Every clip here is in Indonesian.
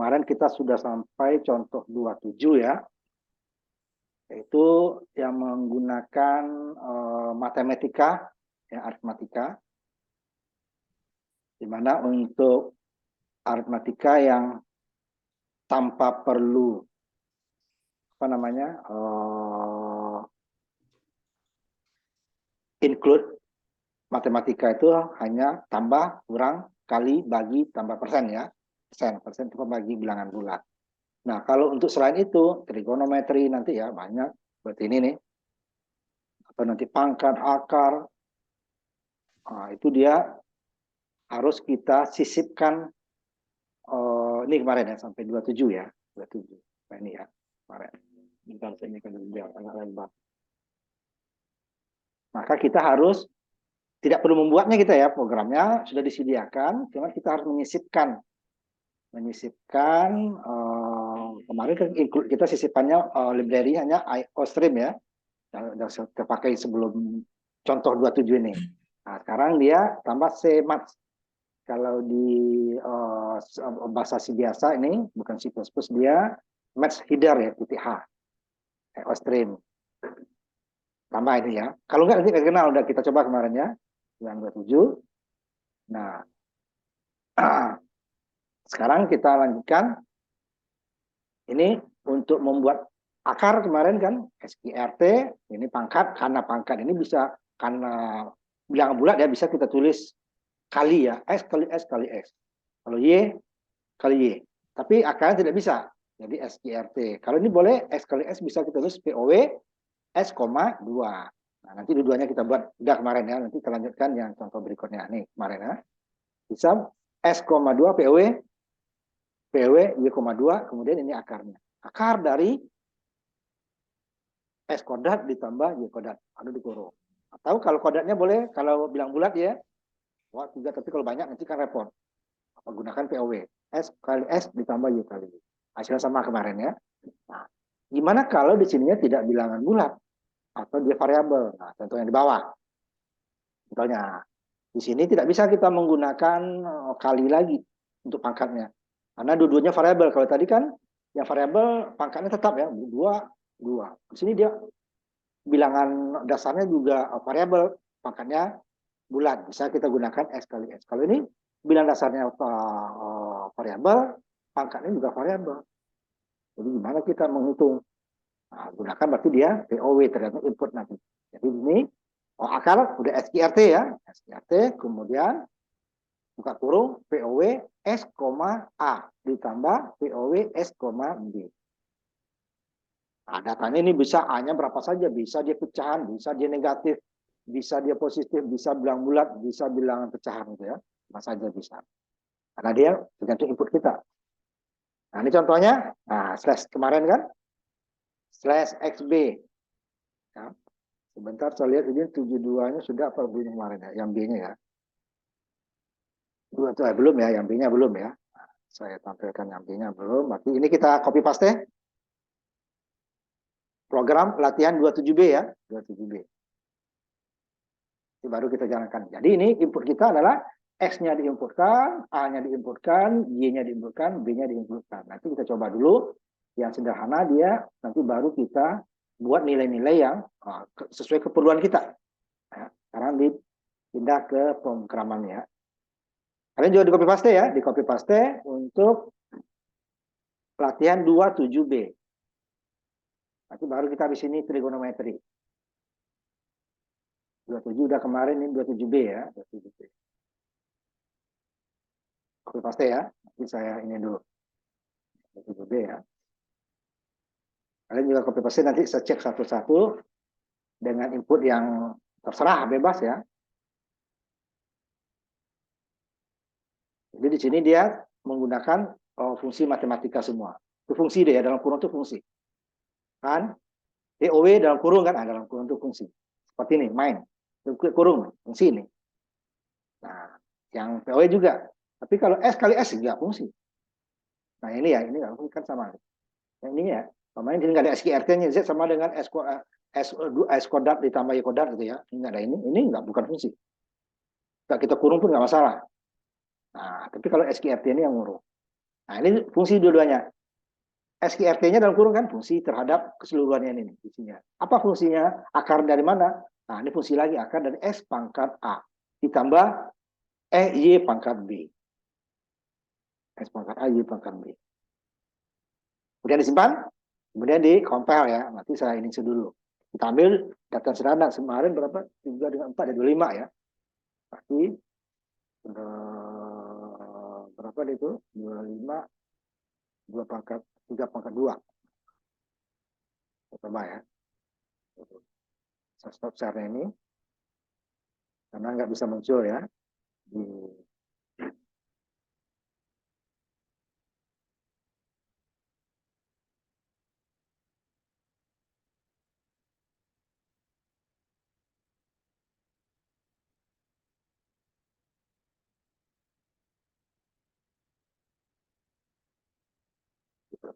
Kemarin kita sudah sampai contoh 27 ya, yaitu yang menggunakan matematika, ya, aritmatika, di mana untuk aritmatika yang tanpa perlu include matematika itu hanya tambah, kurang, kali, bagi, tambah persen ya. Persen itu bagi bilangan bulat. Nah, kalau untuk selain itu, trigonometri nanti ya banyak. Seperti ini nih. Atau nanti pangkat, akar. Nah, itu dia harus kita sisipkan. Ini kemarin ya, sampai 27 ya. 27. Nah, ini ya, kemarin. Bentar, saya ini kan agak lebar. Maka kita harus, tidak perlu membuatnya kita ya, programnya sudah disediakan, cuma kita harus menyisipkan kemarin kan kita sisipannya library hanya IOStream ya, yang terpakai sebelum contoh 27 ini. Nah, sekarang dia tambah CMath. Kalau di bahasa C biasa ini bukan C++, dia Math Header ya, titik H, IOStream. Tambah ini ya. Kalau enggak nanti kenal, udah kita coba kemarin ya, yang 27. Nah, sekarang kita lanjutkan. Ini untuk membuat akar kemarin kan, SQRT, ini pangkat, karena pangkat ini bisa, karena bilangan bulat ya, bisa kita tulis kali ya, X kali X kali X. Kalau Y kali Y. Tapi akarnya tidak bisa, jadi SQRT. Kalau ini boleh, X kali X bisa kita tulis POW, S, 2. Nah, nanti dua-duanya kita buat, udah kemarin ya, nanti kita lanjutkan yang contoh berikutnya. Nih, kemarin ya. Bisa S, 2 POW, PW Y,2, kemudian ini akarnya. Akar dari S kodrat ditambah Y kodrat. Ada dikurung. Atau kalau kodratnya boleh, kalau bilang bulat ya, wah 3, tapi kalau banyak nanti kan repot. Gunakan POW. S kali S ditambah Y kali Y. Hasilnya sama kemarin ya. Nah, gimana kalau di sininya tidak bilangan bulat? Atau dia variabel? Nah, contohnya di bawah. Contohnya, di sini tidak bisa kita menggunakan kali lagi untuk pangkatnya. Karena dua-duanya variabel. Kalau tadi kan yang variabel pangkatnya tetap ya, 2, 2. Di sini dia bilangan dasarnya juga variabel, pangkatnya bulat. Bisa kita gunakan S kali S. Kalau ini bilangan dasarnya variabel, pangkatnya juga variabel. Jadi gimana kita menghitung? Nah, gunakan berarti dia POW, ternyata input nanti. Jadi ini akar udah SQRT ya, SQRT, kemudian buka kurung POW S, A ditambah POW S, B. Nah, datanya ini bisa A-nya berapa saja, bisa dia pecahan, bisa dia negatif, bisa dia positif, bisa bilang bulat, bisa bilangan pecahan gitu ya. Apa saja bisa. Karena dia tergantung input kita. Nah, ini contohnya, nah, slash kemarin kan, slash XB. Ya. Sebentar saya lihat ini 72-nya sudah apa belum kemarin ya, yang B-nya ya. Belum ya, yang B-nya belum ya. Nah, saya tampilkan yang B-nya belum. Berarti ini kita copy paste. Program latihan 27B ya, 27B. Ini baru kita jalankan. Jadi ini input kita adalah X-nya diinputkan, A-nya diinputkan, Y-nya diinputkan, B-nya diinputkan. Nanti kita coba dulu yang sederhana dia, nanti baru kita buat nilai-nilai yang sesuai keperluan kita. Nah, sekarang dipindah ke pemrogramannya. Kalian juga di copy paste ya, di copy paste untuk latihan 27B. Nanti baru kita di sini trigonometri. 27 udah kemarin, ini 27B ya. 27B. Copy paste ya. Nanti saya ini dulu. 27B ya. Kalian juga copy paste, nanti saya cek satu-satu dengan input yang terserah, bebas ya. Jadi di sini dia menggunakan fungsi matematika semua. Itu fungsi deh ya, dalam kurung itu fungsi. Kan? POW dalam kurung kan, dalam kurung itu fungsi. Seperti ini, main. Kurung, fungsi ini. Nah, yang POW juga. Tapi kalau S kali S juga fungsi. Nah ini ya, ini kan sama. Yang ini ya, sama ini nggak ada SQRT-nya, Z sama dengan S kodrat ditambah Y kodrat gitu ya. Ini nggak ada ini nggak, bukan fungsi. Nggak kita kurung pun nggak masalah. Nah, tapi kalau SQRT ini yang ngurung. Nah, ini fungsi dua-duanya. SQRT-nya dalam kurung kan fungsi terhadap keseluruhannya ini isinya. Apa fungsinya? Akar dari mana? Nah, ini fungsi lagi akar dari S pangkat A ditambah Y pangkat B. S pangkat A, Y pangkat B. Kemudian disimpan, kemudian di compile ya. Nanti saya ini dulu. Kita ambil data sederhana kemarin berapa? 3 dengan 4 ya 25 ya. Pasti berapa itu? 25 2 pangkat 3 pangkat 2. Coba ya. Saya stop share ini karena nggak bisa muncul ya di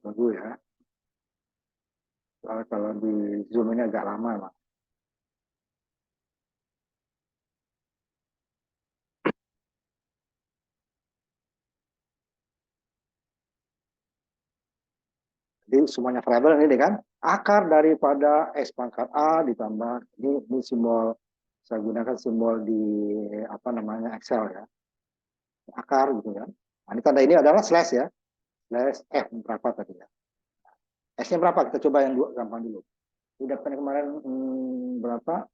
tunggu ya. Kalau di Zoom ini agak lama, Pak. Jadi semuanya variabel ini kan akar daripada S pangkat A ditambah ini simbol, saya gunakan simbol di apa namanya Excel ya, akar gitu kan. Nah, ini tanda ini adalah slash ya, slash F berapa tadi ya. S-nya berapa? Kita coba yang dua gampang dulu. Udah kemarin berapa?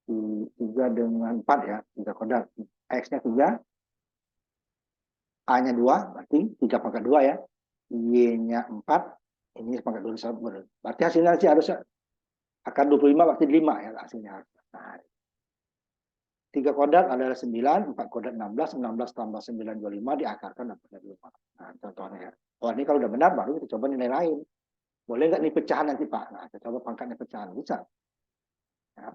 3 dengan 4 ya, 3 kodak. X-nya 3, A-nya 2, berarti 3 pangkat 2 ya. Y-nya 4, ini pangkat 2. Berarti hasilnya sih harusnya akar 25 berarti 5 ya hasilnya. Nah, 3 kodak adalah 9, 4 kodak 16, 16 tambah 9, 25 diakarkan dapat 25. Nah, contohnya ya. Oh, ini kalau udah benar baru kita coba nilai lain. Boleh nggak nih pecahan nanti Pak? Nah, kita coba pangkatnya pecahan. Bisa. Ya.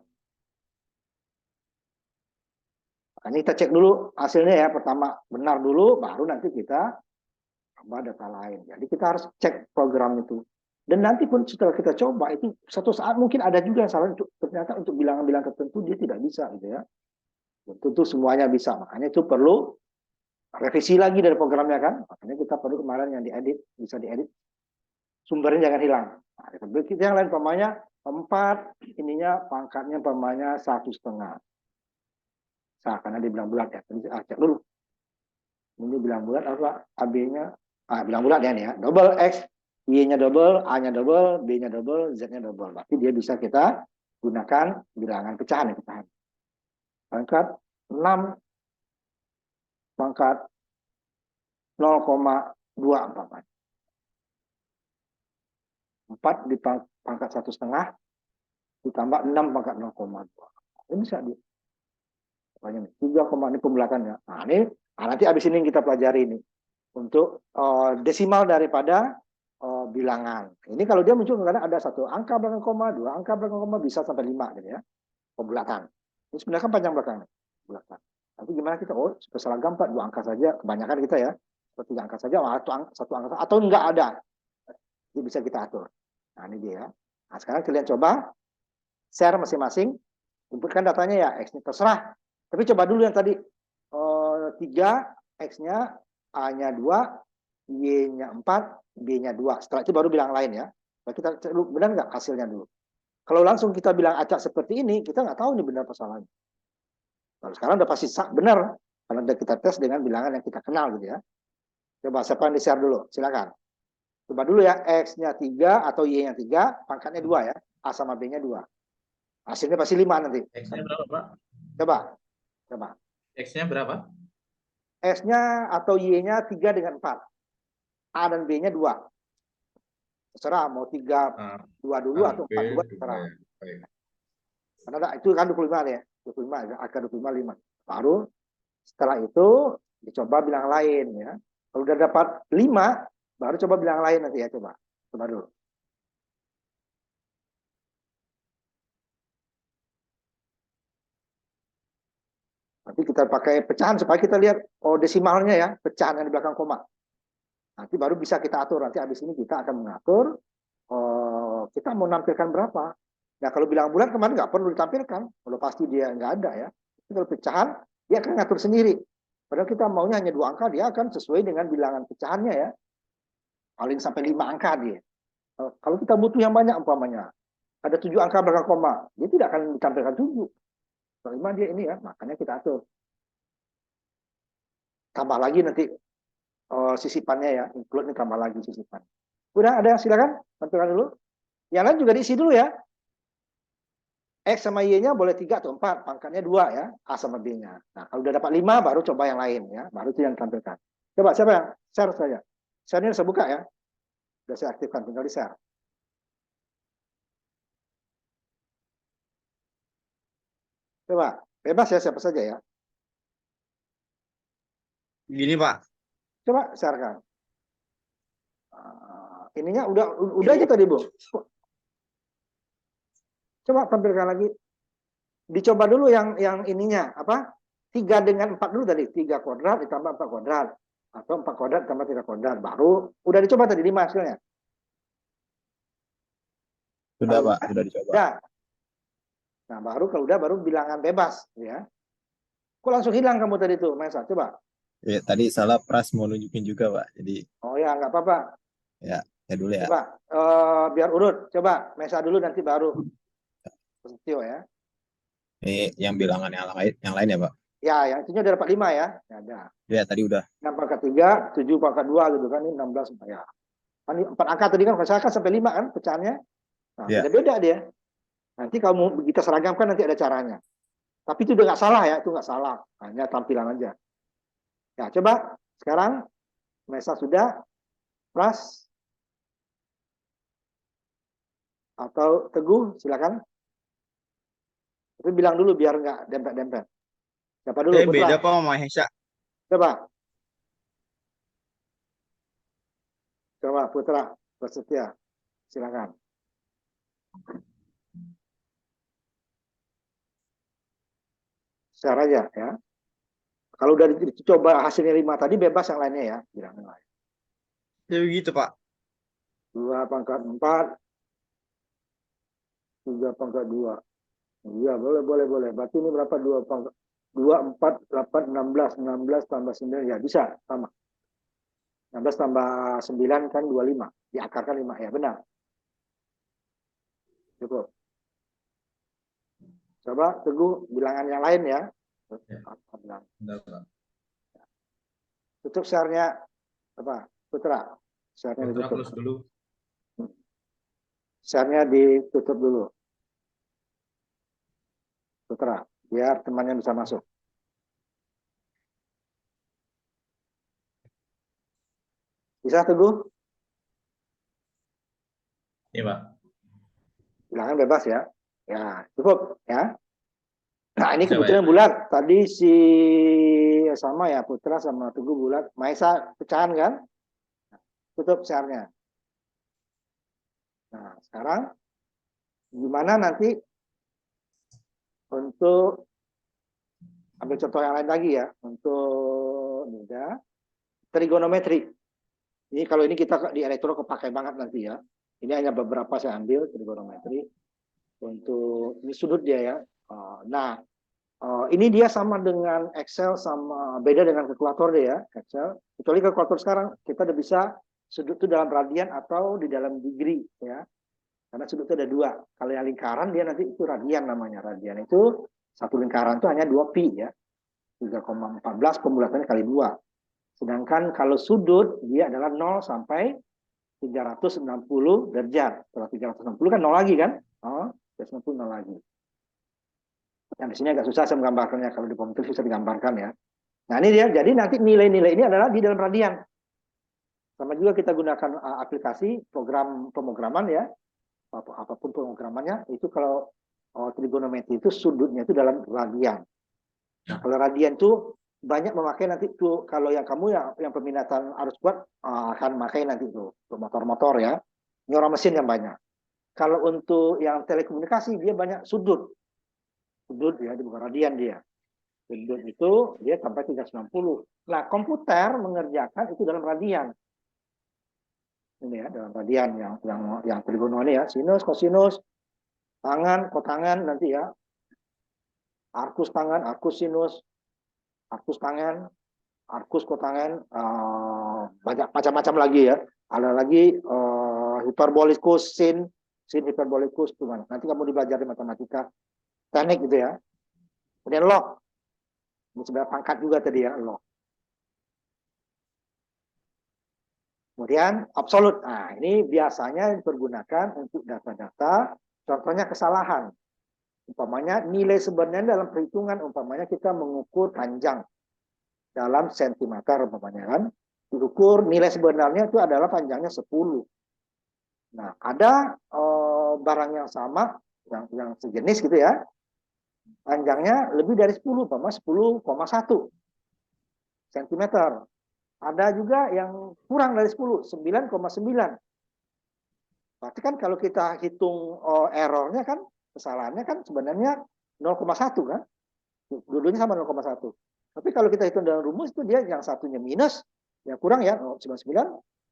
Makanya kita cek dulu hasilnya ya. Pertama benar dulu, baru nanti kita tambah data lain. Jadi kita harus cek program itu. Dan nanti pun setelah kita coba itu satu saat mungkin ada juga yang salah ternyata untuk bilangan-bilangan tertentu dia tidak bisa gitu ya. Tentu semuanya bisa. Makanya itu perlu revisi lagi dari programnya kan. Makanya kita perlu kemarin yang diedit bisa diedit. Sumbernya jangan hilang. Nah, kita yang lain pamannya 4, ininya pangkatnya pamannya 1,5. Nah, karena dia bilang bulat ya. Cek dulu. Ini bilang bulat apa? AB-nya bilang bulat ya nih ya. Double X, Y-nya double, A-nya double, B-nya double, Z-nya double. Berarti dia bisa kita gunakan bilangan pecahan ya, pecahan. Pangkat 6 pangkat 0,24. 4 di pangkat 1,5 ditambah 6 pangkat 0,2. Ini bisa di 3, ini pembulatannya. Nah, ini nanti abis ini kita pelajari ini untuk desimal daripada bilangan. Ini kalau dia muncul kadang ada 1 angka belakang koma, 2 angka belakang koma bisa sampai 5 gitu ya. Pembulatan. Ini sebenarnya kan panjang belakang. Pembulatan. Nanti gimana kita? Oh, seragam Pak, 2 angka saja. Kebanyakan kita ya. 3 angka saja, satu angka atau enggak ada. Ini bisa kita atur. Nah, ini dia. Nah, sekarang kalian coba share masing-masing. Inputkan datanya ya, X-nya terserah. Tapi coba dulu yang tadi 3, X-nya, A-nya 2, Y-nya 4, B-nya 2. Setelah itu baru bilang lain ya. Nah, kita cek dulu, benar nggak hasilnya dulu. Kalau langsung kita bilang acak seperti ini, kita nggak tahu ini benar persoalannya. Kalau sekarang udah pasti benar. Karena kita tes dengan bilangan yang kita kenal gitu ya. Coba siapa yang di-share dulu? Silakan. Coba dulu ya, X-nya 3 atau Y-nya 3, pangkatnya 2 ya. A sama B-nya 2. Hasilnya pasti 5 nanti. X-nya berapa, Pak? Coba. X-nya berapa? S-nya atau Y-nya 3 dengan 4. A dan B-nya 2. Terserah mau 3, 2 dulu atau 4, 2 terserah. Ya. Karena itu kan 25 ya. 25, angka 25, 5. Baru setelah itu dicoba bilang lain ya. Kalau udah dapat 5, baru coba bilang lain nanti ya. Coba dulu. Nanti kita pakai pecahan supaya kita lihat desimalnya ya, pecahan yang di belakang koma. Nanti baru bisa kita atur. Nanti habis ini kita akan mengatur kita mau nampilkan berapa. Nah kalau bilang bulan kemarin nggak perlu ditampilkan, kalau pasti dia nggak ada ya. Tapi kalau pecahan dia akan ngatur sendiri. Padahal kita maunya hanya 2 angka, dia akan sesuai dengan bilangan pecahannya ya. Paling sampai 5 angka dia. Kalau kita butuh yang banyak umpamanya, ada 7 angka belakang koma, dia tidak akan ditampilkan 7. Kelima dia ini ya, makanya kita atur. Tambah lagi nanti sisipannya ya, include nih tambah lagi sisipan. Udah ada, silakan tampilkan dulu. Yang lain juga diisi dulu ya. X sama Y-nya boleh 3 atau 4, pangkatnya 2 ya, A sama B-nya. Nah, kalau udah dapat 5, baru coba yang lain ya, baru itu yang ditampilkan. Coba siapa yang share saja? Share-nya saya buka ya. Sudah saya aktifkan, tinggal di-share. Coba, bebas ya siapa saja ya. Gini Pak, Coba sharekan. Ininya udah aja tadi, Bu. Coba tampilkan lagi. Dicoba dulu yang ininya apa? 3 dengan 4 dulu tadi. 3 kuadrat ditambah 4 kuadrat. Atau 4 kuadrat tambah 3 kuadrat. Baru udah dicoba tadi 5 hasilnya. sudah Kalau Pak, sudah dicoba. udah. Nah, kalau udah baru bilangan bebas ya. Kok langsung hilang kamu tadi tuh, Mesa? Coba. Ya, tadi salah pras mau nunjukin juga Pak. Jadi Oh ya, nggak apa-apa. ya dulu ya. Coba biar urut. Coba Mesa dulu nanti baru Setio ya. Ini yang bilangan yang lain ya Pak. Ya, yang itunya udah dapat 5 ya. Ya, ada. Ya tadi udah. 6 pangkat 3, 7 pangkat 2 gitu kan. Ini 16 ya. Kan ini 4 angka tadi kan, saya kan sampai 5 kan pecahannya. Nah, Ya. beda-beda dia. Nanti kamu kita seragamkan nanti ada caranya. Tapi itu udah nggak salah ya, itu nggak salah. Hanya tampilan aja. Ya, coba sekarang Mesa sudah, Pras atau Teguh, silakan. Tapi bilang dulu biar nggak dempet-dempet. Siapa dulu? Putra. Beda Pak sama Mahesa. Coba. Coba Putra, bersetia. Silakan. Share aja ya. Kalau udah dicoba hasilnya 5 tadi, bebas yang lainnya ya. Bilang yang lain. Ya begitu Pak. 2 pangkat 4, 3 pangkat 2. Iya, boleh. Berarti ini berapa? 2 pangkat 2, 4, 8, 16. 16 tambah 9, ya bisa, sama. 16 tambah 9 kan 25. Diakarkan 5, ya benar. Cukup. Coba Teguh bilangan yang lain ya. Tutup share-nya apa? Putra. Share-nya Putra ditutup. close dulu. Share-nya ditutup dulu. Putra, biar temannya bisa masuk. Bisa Teguh? Iya Pak. Bilangan bebas ya. Ya, cukup ya. Nah, ini Bisa, Pak, kebetulan ya? bulat. Tadi si sama ya, Putra sama Teguh bulat. Maesa pecahan kan? Tutup share-nya. Nah, sekarang gimana nanti untuk ambil contoh yang lain lagi ya. Untuk mudah trigonometri. Ini kalau ini kita di elektro kepakai banget nanti ya. Ini hanya beberapa saya ambil trigonometri. Untuk ini sudut dia ya. Nah, ini dia sama dengan Excel, sama beda dengan kalkulator deh ya, Excel. Kecuali kalkulator sekarang kita udah bisa sudut itu dalam radian atau di dalam degree ya. Karena sudut itu ada 2. Kalau yang lingkaran dia nanti itu radian namanya. Radian itu satu lingkaran itu hanya 2 pi ya. 3,14 pembulatannya kali 2. Sedangkan kalau sudut dia adalah 0 sampai 360 derajat. Setelah 360 kan 0 lagi kan? 360 0 lagi. Yang di sini agak susah saya menggambarkannya, kalau di komputer bisa digambarkan ya. Nah ini dia, jadi nanti nilai-nilai ini adalah di dalam radian. Sama juga kita gunakan aplikasi program pemrograman ya, apapun pemrogramannya, itu kalau trigonometri itu sudutnya itu dalam radian. Nah kalau radian itu banyak memakai nanti tuh, kalau yang kamu yang peminatan arus kuat akan memakai nanti itu untuk motor-motor ya, ini orang mesin yang banyak. Kalau untuk yang telekomunikasi dia banyak sudut ya, bukan radian dia. Sudut itu dia sampai 360. Nah, komputer mengerjakan itu dalam radian. Ini ya, dalam radian yang trigono ini ya, sinus, kosinus, tangan, kotangan nanti ya. Arkus tangan, arkus sinus, arkus tangan, arcus, kotangen, banyak macam-macam lagi ya. Ada lagi hiperbolikus, sin hiperbolikus, tuh. Nanti kamu dipelajari matematika teknik gitu ya. Kemudian log, ini sebenarnya pangkat juga tadi ya, log. Kemudian absolut. Nah, ini biasanya dipergunakan untuk data-data, contohnya kesalahan. Umpamanya nilai sebenarnya dalam perhitungan, umpamanya kita mengukur panjang dalam sentimeter, umpamanya kan. Diukur nilai sebenarnya itu adalah panjangnya 10. Nah, ada barang yang sama, yang sejenis gitu ya, panjangnya lebih dari 10, umpamanya 10,1 cm. Ada juga yang kurang dari 10, 9,9. Berarti kan kalau kita hitung errornya kan, kesalahannya kan sebenarnya 0,1 kan. Dulunya sama 0,1. Tapi kalau kita hitung dalam rumus itu dia yang satunya minus, yang kurang ya 0,99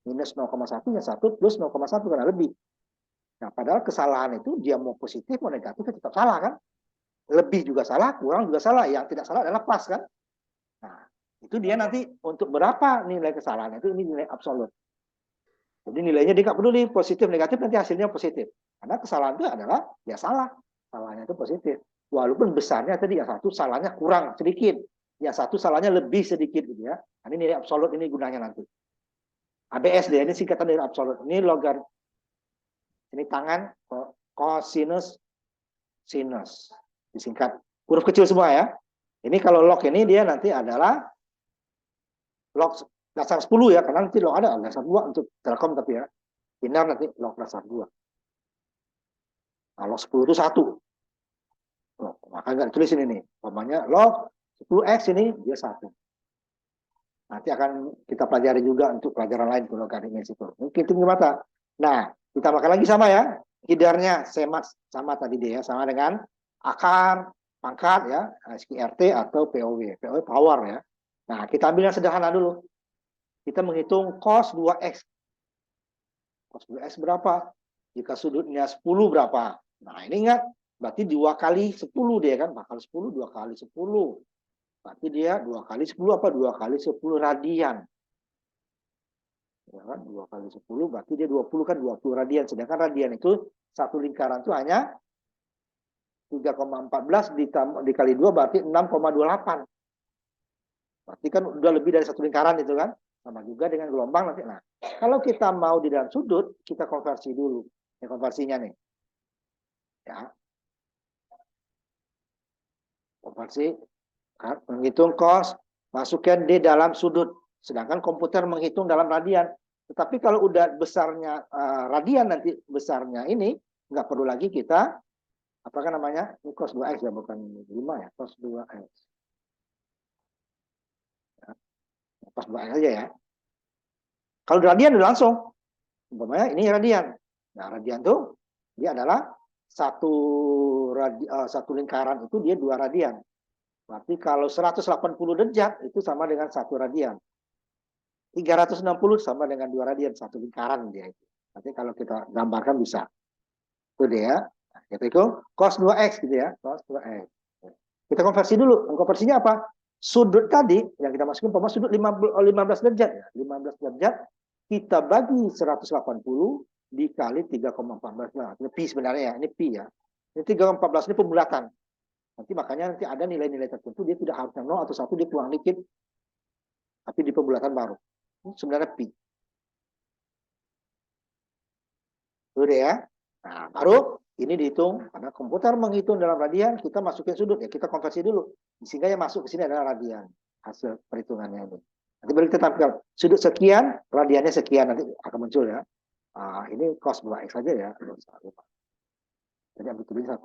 minus 0,1, yang satu plus 0,1 karena lebih. Nah, padahal kesalahan itu dia mau positif mau negatif tetap salah kan. Lebih juga salah, kurang juga salah. Yang tidak salah adalah pas kan. Nah, itu dia nanti untuk berapa nilai kesalahan itu ini nilai absolut. Jadi nilainya dia nggak peduli positif negatif, nanti hasilnya positif. Karena kesalahan itu adalah ya salah, salahnya itu positif. Walaupun besarnya tadi yang satu salahnya kurang sedikit, yang satu salahnya lebih sedikit gitu ya. Nah, ini nilai absolut, ini gunanya nanti. ABS dia ini singkatan dari absolut. Ini logar, ini tangan cosinus sinus disingkat huruf kecil semua ya. Ini kalau log ini dia nanti adalah log dasar 10 ya, karena nanti log ada dasar 2 untuk Telkom tapi ya. Binar nanti log dasar 2. Nah, log 10 itu 1. Loh, maka nggak tulis ini nih. Namanya log 10x ini dia 1. Nanti akan kita pelajari juga untuk pelajaran lain kalau logaritma itu. Mungkin tinggi mata. Nah, kita makan lagi sama ya. Hidarnya sama tadi dia, sama dengan akar, pangkat ya, SQRT atau POW. POW power ya. Nah, kita ambil yang sederhana dulu. Kita menghitung cos 2x. Cos 2x berapa? Jika sudutnya 10 berapa? Nah, ini ingat, berarti 2 kali 10 dia kan, bakal 10, 2 kali 10. Berarti dia 2 kali 10 apa? 2 kali 10 radian. Ya kan? 2 kali 10, berarti dia 20 kan 20 radian. Sedangkan radian itu, satu lingkaran itu hanya 3,14 dikali 2 berarti 6,28. Berarti kan udah lebih dari satu lingkaran itu kan. Sama juga dengan gelombang nanti. Nah, kalau kita mau di dalam sudut, kita konversi dulu. Ini konversinya nih. Ya. Konversi, menghitung cos, masukkan di dalam sudut. Sedangkan komputer menghitung dalam radian. Tetapi kalau udah besarnya radian nanti besarnya ini, nggak perlu lagi kita, apakah namanya, ini cos 2x ya, bukan 5 ya, cos 2x. Ya. Cos 2x aja ya. Kalau radian udah langsung, umpamanya ini radian. Nah, radian tuh dia adalah satu lingkaran itu dia 2 radian. Berarti kalau 180 derajat itu sama dengan 1 radian. 360 sama dengan 2 radian, 1 lingkaran dia itu. Nanti kalau kita gambarkan bisa. Itu dia. Nah, itu cos 2x gitu ya, cos 2x. Kita konversi dulu. Konversinya apa? Sudut tadi yang kita masukin sudut 15 derajat ya. 15 derajat kita bagi 180 dikali 3,14. Nah, ini pi sebenarnya ya, ini pi ya. Ini 3,14 ini pembulatan. Nanti makanya nanti ada nilai-nilai tertentu dia tidak harusnya 0 atau 1 dia kurang dikit. Tapi di pembulatan baru. Ini sebenarnya pi. Itu deh ya. Nah, baru ini dihitung karena komputer menghitung dalam radian, kita masukin sudut ya, kita konversi dulu. Sehingga yang masuk ke sini adalah radian hasil perhitungannya ini. Nanti baru kita tampilkan sudut sekian, radiannya sekian nanti akan muncul ya. Ini cos 2x saja ya. Jadi ambil tulis 1.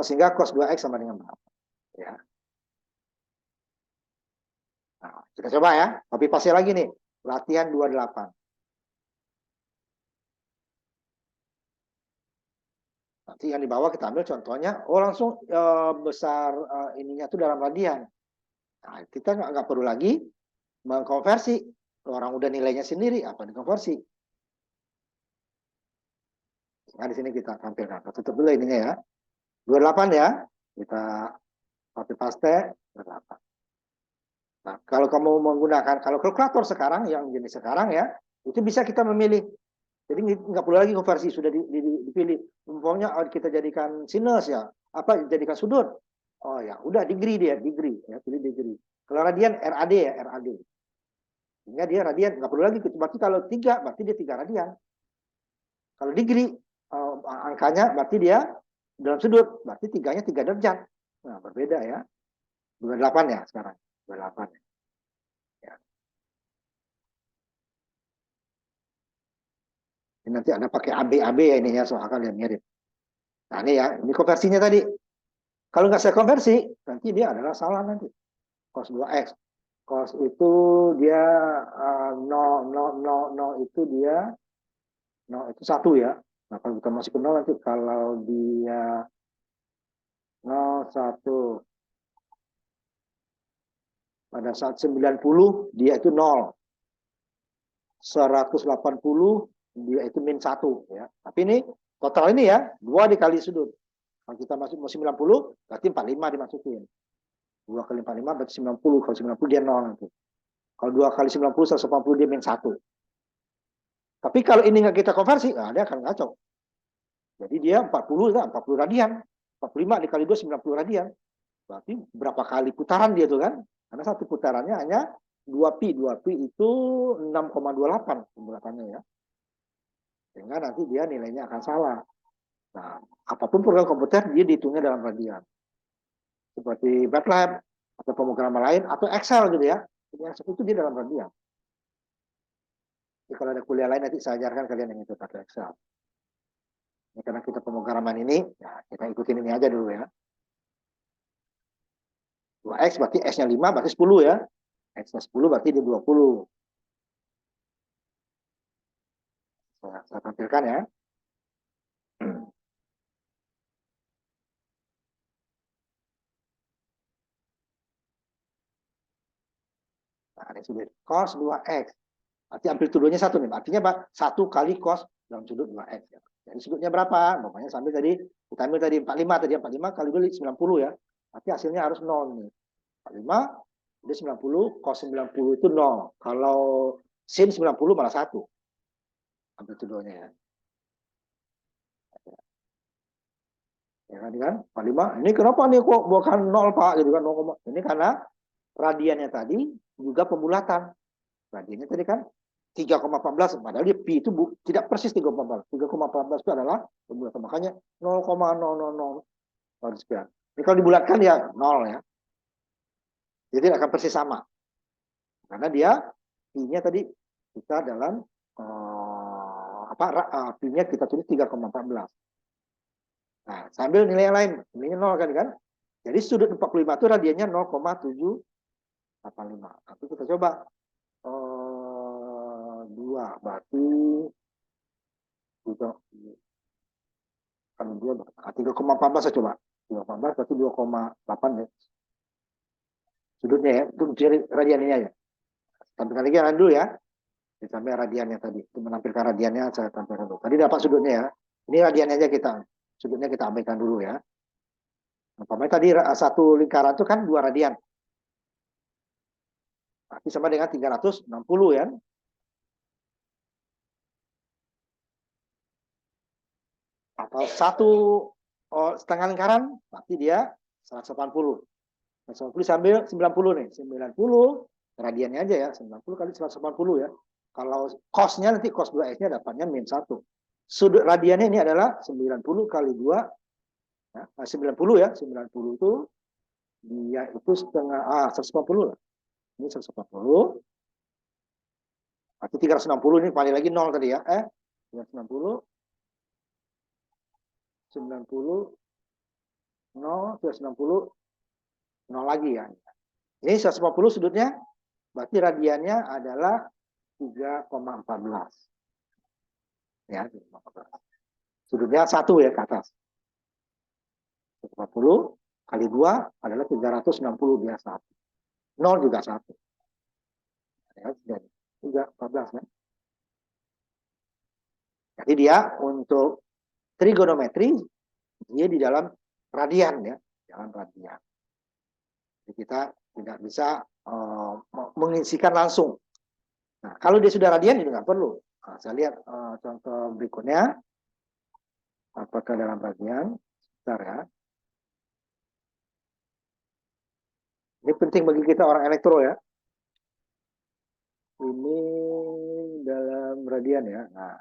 Sehingga cos 2x sama dengan berapa? Ya. Nah, kita coba ya. Copy paste lagi nih. Latihan 28. Nanti yang di bawah kita ambil contohnya. Oh langsung besar ininya tuh dalam radian. Nah, kita nggak perlu lagi mengkonversi. Orang udah nilainya sendiri. Apa dikonversi? Nah, di sini kita tampilkan. Kita tutup dulu ininya ya. 28 ya. Kita copy paste 28. Nah, kalau kamu menggunakan, kalau kalkulator sekarang, yang jenis sekarang ya, itu bisa kita memilih. Jadi nggak perlu lagi konversi, sudah dipilih. Umpamanya kita jadikan sinus ya, apa jadikan sudut. Oh ya, udah degree dia, degree ya, pilih degree. Kalau radian RAD ya, RAD. Sehingga dia radian, nggak perlu lagi. Berarti kalau 3, berarti dia 3 radian. Kalau degree, angkanya berarti dia dalam sudut, berarti 3-nya 3 derajat. Nah, berbeda ya. 28 ya sekarang. 28 ya. Ini nanti ada pakai AB ya ininya, soal kalian mirip. Nah ini ya, ini konversinya tadi. Kalau nggak saya konversi, nanti dia adalah salah nanti. Cos 2x. Cos itu dia 0 itu dia 0 itu 1 ya. Nah kalau kita masih ke 0 nanti kalau dia 0, 1 pada saat 90 dia itu 0. 180 dia itu min 1 ya. Tapi ini total ini ya 2 dikali sudut. Kalau kita masuk mau 90 berarti 45 dimasukin. 2 kali 45 berarti 90. Kalau 90 dia 0 nanti. Kalau 2 kali 90 180 dia min 1. Tapi kalau ini nggak kita konversi, nah dia akan ngaco. Jadi dia 40 radian. 45 dikali 2 90 radian. Berarti berapa kali putaran dia tuh kan? Karena satu putarannya hanya 2pi. 2pi itu 6,28 pembulatannya ya. Sehingga nanti dia nilainya akan salah. Nah, apapun program komputer dia dihitungnya dalam radian. Seperti MATLAB atau pemrograman lain atau Excel gitu ya. Yang itu dia dalam radian. Jadi kalau ada kuliah lain nanti saya ajarkan kalian yang itu pakai Excel. Ini karena kita pemrograman ini, ya kita ikutin ini aja dulu ya. 2x berarti x-nya 5 berarti 10 ya. X-nya 10 berarti dia 20. Saya tampilkan ya. Nah, ini sudah cos 2x. Berarti amplitudonya 1 nih. Artinya apa? 1 kali cos dalam sudut 2x. Ya. Jadi sudutnya berapa? Pokoknya sambil tadi, kita ambil tadi 45, tadi 45 kali dulu 90 ya. Tapi hasilnya harus 0 nih. 45, jadi 90, cos 90 itu 0. Kalau sin 90 malah 1. Amplitudonya ya. Ya kan? 45. Ini kenapa nih kok bukan 0 Pak? Gitu kan 0, ini karena radiannya tadi juga pembulatan. Radiannya tadi kan 3,14, padahal dia pi itu tidak persis 3,14. 3,14 itu adalah pembulatan. Makanya 0,000 sekian. Ini kalau dibulatkan ya 0 ya. Jadi tidak akan persis sama. Karena dia pi-nya tadi kita dalam pi-nya kita tulis 3,14. Nah, sambil nilai yang lain, nilainya 0 kan? Jadi sudut 45 itu radiannya 0,785. Nanti kita coba 2 berarti 3,14 saya coba. 3,14 berarti 2,8 ya. Sudutnya ya, itu radiannya ya. Tampilkan lagi yang dulu ya. Sampai radiannya tadi. Itu menampilkan radiannya saya tampilkan dulu. Tadi dapat sudutnya ya. Ini radiannya aja sudutnya kita ambilkan dulu ya. Umpamanya tadi satu lingkaran itu kan 2 radian. Berarti sama dengan 360 ya. Atau satu setengah lingkaran, berarti dia 180. 180 sambil 90 nih. 90 radiannya aja ya. 90 kali 180 ya. Kalau cosnya nanti cos 2x-nya dapatnya min 1. Sudut radiannya ini adalah 90 kali 2. Ya, 90 ya. 90 itu dia itu setengah 140 lah. Ini 140. Berarti 360 ini kali lagi 0 tadi ya. 360 90 0 360 0 lagi ya. Ini 150 sudutnya, berarti radiannya adalah 3,14. Ya, 3,14. Sudutnya 1 ya ke atas. 140 kali 2 adalah 360 dia 1. 0 juga 1. Ya, 3,14 kan. Jadi dia untuk trigonometri dia di dalam radian ya, dalam radian. Jadi kita tidak bisa mengisikan langsung. Nah, kalau dia sudah radian itu nggak perlu. Nah, saya lihat contoh berikutnya, apakah dalam radian? Bentar ya. Ini penting bagi kita orang elektro ya. Ini dalam radian ya. Nah,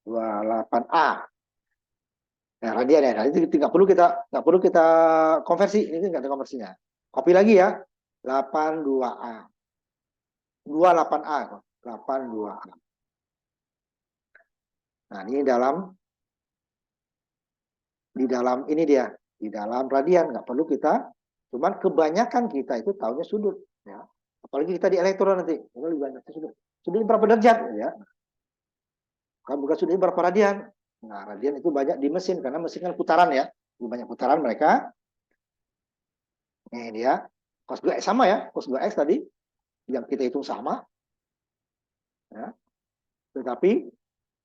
28A. Nah, radian ya. Nah, itu nggak perlu kita konversi. Ini nggak ada konversinya. Copy lagi ya. 82A. 28A. 82A. Nah, ini di dalam ini dia. Di dalam radian. Nggak perlu kita. Cuman kebanyakan kita itu tahunya sudut. Ya. Apalagi kita di elektro nanti. Ini lebih banyak sudut. Sudut berapa derajat? Ya. Bukan sudut berapa radian. Nah, radian itu banyak di mesin. Karena mesin kan putaran ya. Lebih banyak putaran mereka. Ini dia. Cos 2X sama ya. Cos 2X tadi. Yang kita hitung sama. Ya. Tetapi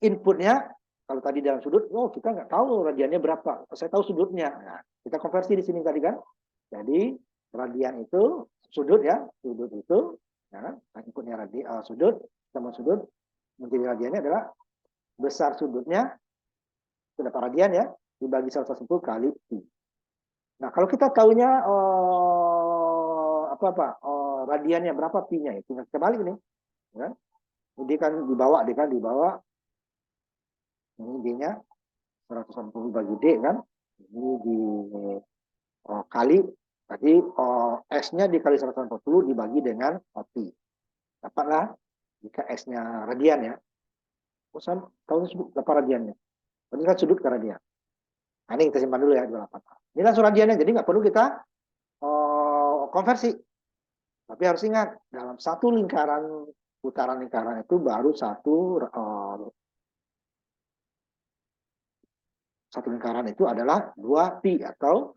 inputnya. Kalau tadi dalam sudut. Oh, kita nggak tahu radiannya berapa. Saya tahu sudutnya. Nah, kita konversi di sini tadi kan. Jadi radian itu sudut ya. Sudut itu. Ya, inputnya sudut. Sama sudut. Menjadi radiannya adalah besar sudutnya. Berapa radian ya. Dibagi 110 kali pi. Nah, kalau kita tahunya radiannya berapa pi-nya itu kita balik nih. Ya. Dia kan dibawa ini D-nya 180 bagi D kan. Ini kali tadi S-nya dikali 180 dibagi dengan pi. Dapatlah jika S-nya radian ya. Bosan tahunya sudut berapa radiannya. Ini kan sudut ke radian. Nah, ini kita simpan dulu ya 28. Ini langsung radiannya, jadi nggak perlu kita konversi. Tapi harus ingat, dalam satu lingkaran, putaran lingkaran itu baru satu lingkaran itu adalah 2 pi atau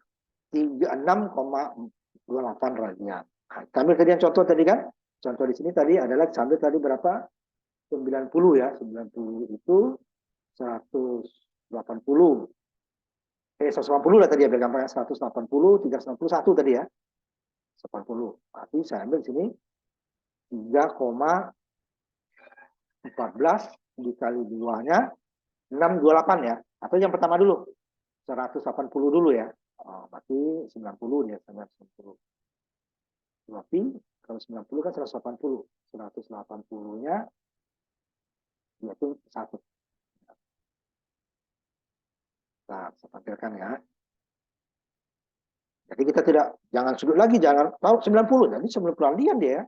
36,28 radian. Nah, kami tadi yang contoh tadi kan, contoh di sini tadi adalah sambil tadi berapa? 90 ya, 90 itu 180. 180 lah tadi ya, biar gampang 180, 391 tadi ya. 80. Berarti saya ambil sini 3,14 dikali 2-nya 628 ya. Atau yang pertama dulu. 180 dulu ya. Berarti 90 dia 90. Berarti kalau 90 kan 180. 180-nya yaitu 1. Nah, saya tampilkan ya. Jadi kita jangan sudut lagi, jangan tahu 90. Jadi 90 radian dia ya.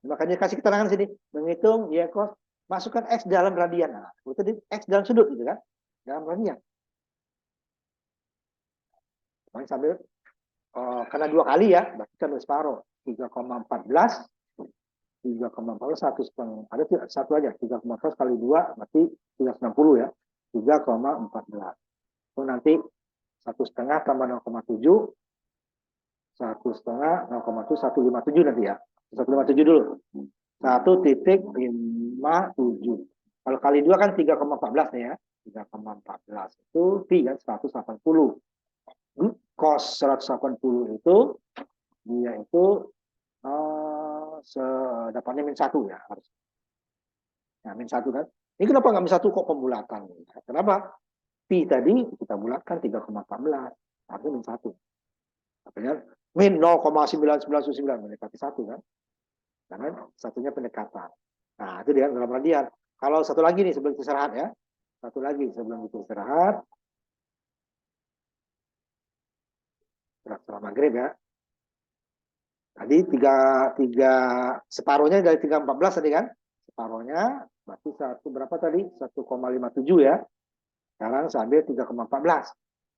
Makanya kasih keterangan sini. Menghitung ya kos, masukkan X dalam radian. Nah, itu X dalam sudut gitu kan. Dalam radian. Sambil karena 2 kali ya, berarti kan separuh. 3,14 1,5 ada satu aja 3,14 kali 2 berarti 360 ya 3,14 itu nanti 1,5 tambah 0,7 1,5 0,7 157 nanti ya 157 dulu 1,57 kalau kali 2 kan 3,14 nih ya 3,14 itu pi kan 180 cos 180 itu dia itu dapatnya min 1 ya harus. Nah, min 1 kan. Ini kenapa nggak min 1 kok pembulatan? Kenapa? Pi tadi kita bulatkan 3,14. Artinya min 1. Artinya min 0,9999 mendekati 1 kan. Karena satunya pendekatan. Nah, itu dia dalam radian. Kalau satu lagi nih sebelum istirahat ya. Satu lagi sebelum istirahat. Setelah maghrib ya. Tadi 3 separuhnya dari 3,14 tadi kan? Separuhnya berarti berapa tadi? 1,57 ya. Sekarang saya ambil 3,14.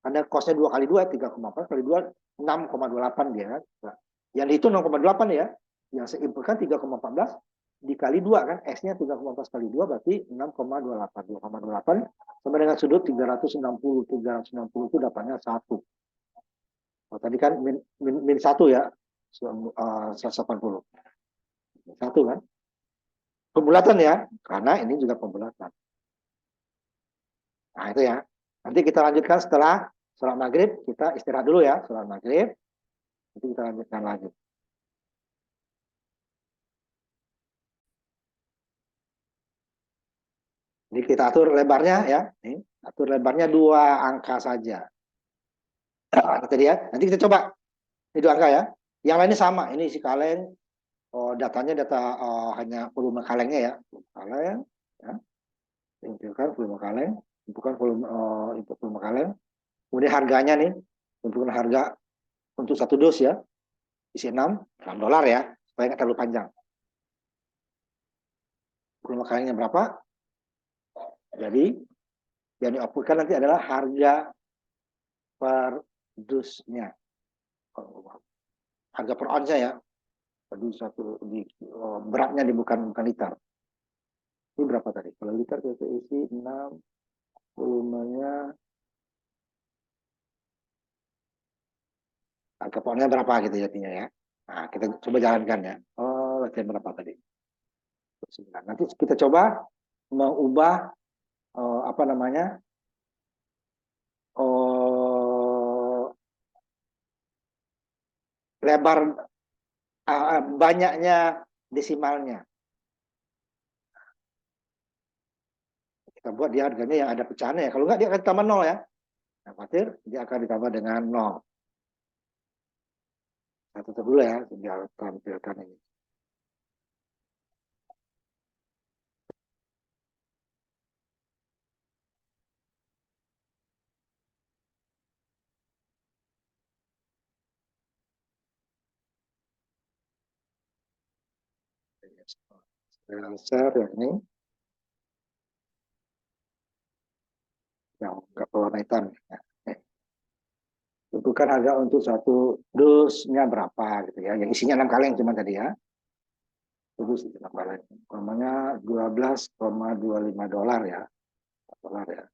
Karena cosnya 2 kali 2, 3,4 kali 2, 6,28 dia kan. Nah, yang itu 6,8 ya. Yang saya inputkan 3,14 dikali 2 kan. S-nya 3,14 kali 2 berarti 6,28. 2,28 sama dengan sudut 360. 360 itu dapatnya 1. Oh, tadi kan min 1 ya. 180. 1 kan. Pembulatan ya. Karena ini juga pembulatan. Nah itu ya. Nanti kita lanjutkan setelah sholat maghrib. Kita istirahat dulu ya. Sholat maghrib. Nanti kita lanjutkan lagi. Jadi kita atur lebarnya ya. Nih, atur lebarnya 2 angka saja. Tadi ya. Nanti kita coba ini 2 angka ya. Yang lainnya sama. Ini isi kaleng. Datanya data hanya volume kalengnya ya. Volume kaleng. Ya. Inputkan volume kaleng. Inputkan volume input volume kaleng. Kemudian harganya nih. Inputkan harga untuk 1 dus ya. Isi 6 dolar ya. Supaya nggak terlalu panjang. Volume kalengnya berapa? Jadi yang di-outputkan nanti adalah harga per dusnya. Harga per ounce ya. Tadi beratnya bukan liter. Ini berapa tadi? Kalau liter kita isi 6, volumenya harga poundnya berapa gitu jadinya ya. Nah, kita coba jalankan ya. Latihan berapa tadi? 9. Nanti kita coba mengubah apa namanya? Lebar banyaknya desimalnya. Kita buat dia harganya yang ada pecahannya ya. Kalau enggak dia akan ditambah 0 ya. Nah, khawatir dia akan ditambah dengan 0. Saya tutup dulu ya, biar tampilkan ini. Share yang ini, yang nggak berwarna hitam. Tentukan harga untuk 1 dusnya berapa gitu ya. Yang isinya 6 kaleng cuma tadi ya. Dus 6 kaleng. Namanya $12,25 ya. Dolar ya.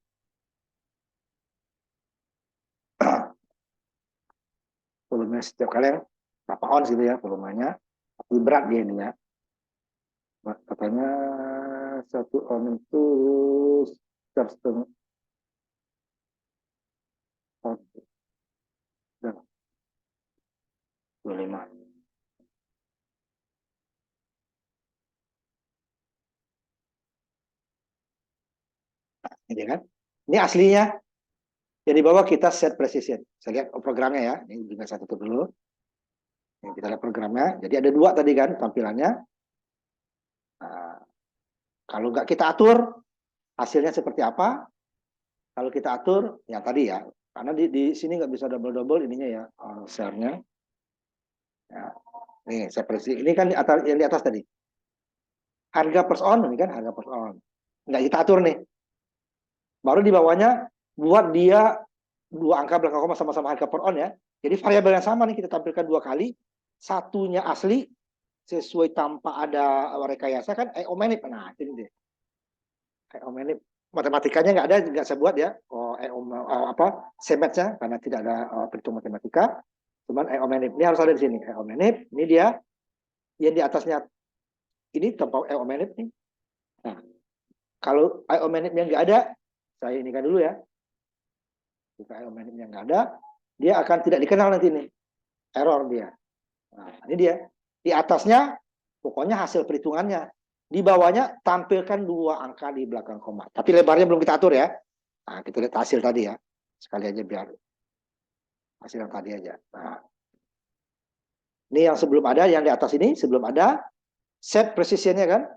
Volume setiap kaleng berapa ons gitu ya volumenya. Tapi berat dia ini ya. Katanya 1 ons itu 1,5 dan 25. Ini kan. Ini aslinya. Jadi bawah kita set precision. Saya lihat programnya ya. Ini juga saya tutup dulu. Ini kita lihat programnya. Jadi ada 2 tadi kan tampilannya. Nah, kalau nggak kita atur hasilnya seperti apa? Kalau kita atur ya tadi ya. Karena di sini nggak bisa double ininya ya share-nya. Ya. Nih set precision. Ini kan yang di atas tadi. Harga per on ini kan harga per on. Nggak kita atur nih. Baru di bawahnya buat dia 2 angka belakang koma sama-sama harga per on ya. Jadi variabel yang sama nih kita tampilkan 2 kali. Satunya asli sesuai tanpa ada rekayasa kan EOManip. Nah, ini deh. EOManip matematikanya nggak saya buat ya. Apa semetnya karena tidak ada perhitung matematika. Cuman EOManip ini harus ada di sini. EOManip ini dia yang di atasnya ini tanpa EOManip nih. Nah, kalau EOManip-nya nggak ada, saya ini kan dulu ya. Jika EOManip-nya nggak ada, dia akan tidak dikenal nanti nih. Error dia. Nah, ini dia. Di atasnya pokoknya hasil perhitungannya. Di bawahnya tampilkan 2 angka di belakang koma. Tapi lebarnya belum kita atur ya. Nah, kita lihat hasil tadi ya. Sekali aja biar hasil yang tadi aja. Nah, ini yang sebelum ada, yang di atas ini sebelum ada set precision-nya kan.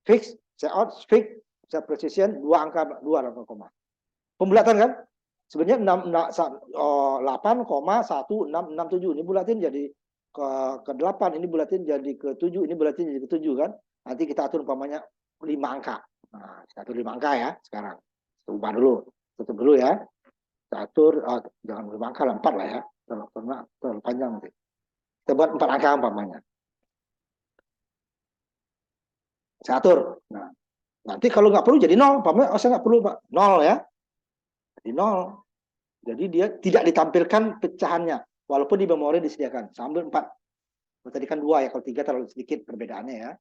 Fix, set out, fix, set precision 2 angka 2 belakang koma. Pembulatan kan? Sebenarnya 8,1667 ini bulatin jadi ke 8, ini bulatin jadi ke 7, ini bulatin jadi ke 7 kan. Nanti kita atur umpamanya 5 angka. Nah, kita atur 5 angka ya sekarang. Ubah dulu. Tutup dulu ya. Kita atur jangan 5 angka, 4 lah ya. Terlalu panjang nanti. Kita buat 4 angka umpamanya. Saya atur. Nah, nanti kalau nggak perlu jadi 0. Umpamanya saya nggak perlu Pak. 0 ya. Jadi 0. Jadi dia tidak ditampilkan pecahannya. Walaupun di memori disediakan. Sambil 4. Tadi kan 2 ya. Kalau 3 terlalu sedikit perbedaannya ya.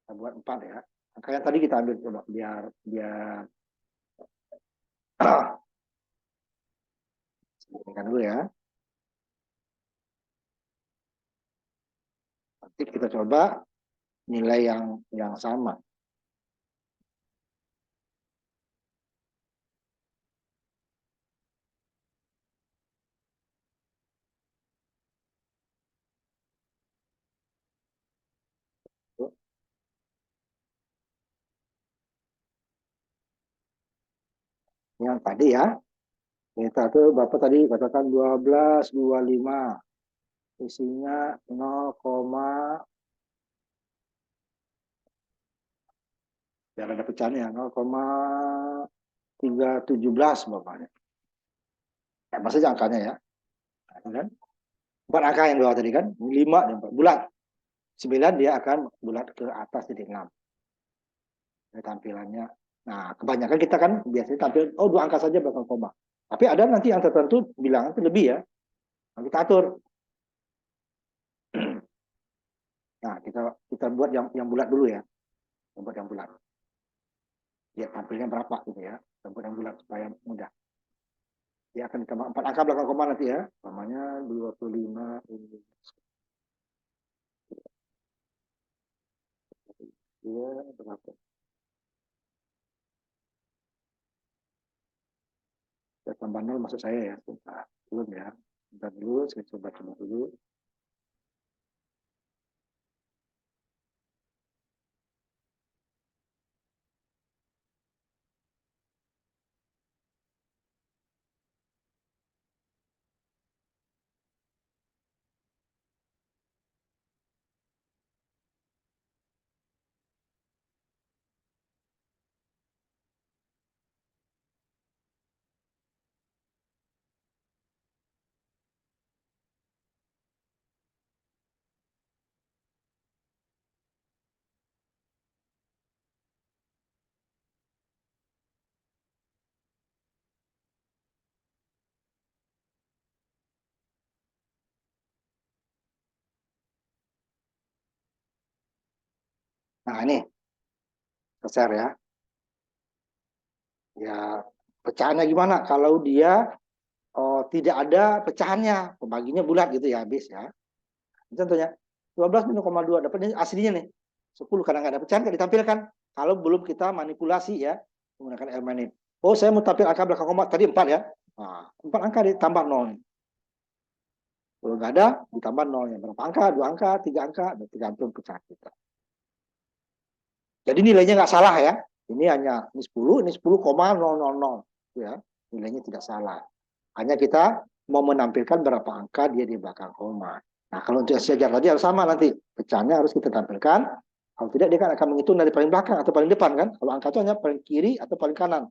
Kita buat 4 ya. Angka yang tadi kita ambil coba. Biar ini dulu ya. Nanti kita coba nilai yang sama. Yang tadi ya. Kita tuh Bapak tadi katakan 12,25. Isinya 0, biar ada pecahannya 0,317 Bapaknya. Ya, maksudnya angkanya ya. Nah, kan? 4 angka yang dua tadi kan. 5 dan 4. Bulat. 9 dia akan bulat ke atas titik 6. Ini tampilannya. Nah, kebanyakan kita kan biasanya tampil, oh 2 angka saja belakang koma. Tapi ada nanti yang tertentu bilangan itu lebih ya. Nah, kita atur. Nah, kita buat yang bulat dulu ya. Kita buat yang bulat. Dia tampilnya berapa gitu ya. Kita buat yang bulat supaya mudah. Dia akan ditambah 4 angka belakang koma nanti ya. Namanya 25 ini. Dia berapa? Saya tambah 0 maksud saya ya. Sebentar. Belum ya. Sebentar dulu, saya coba dulu. Nah, ini share ya. Ya, pecahannya gimana? Kalau dia tidak ada pecahannya, pembaginya bulat gitu ya, habis ya. Contohnya 12 minus 0,2 dapatnya aslinya nih 10 karena nggak ada pecahan nggak ditampilkan kalau belum kita manipulasi ya menggunakan elemen. Oh, saya mau tampil angka belakang koma tadi 4 ya. Nah, 4 angka ditambah 0. Kalau nggak ada ditambah 0-nya. Berapa angka? 2 angka, 3 angka, dan tergantung pecahan kita. Jadi nilainya nggak salah ya. Ini hanya ini 10, ini 10,000 ya. Nilainya tidak salah. Hanya kita mau menampilkan berapa angka dia di belakang koma. Nah, kalau untuk sejajar tadi harus sama nanti. Pecahannya harus kita tampilkan. Kalau tidak, dia kan akan menghitung dari paling belakang atau paling depan kan. Kalau angka itu hanya paling kiri atau paling kanan.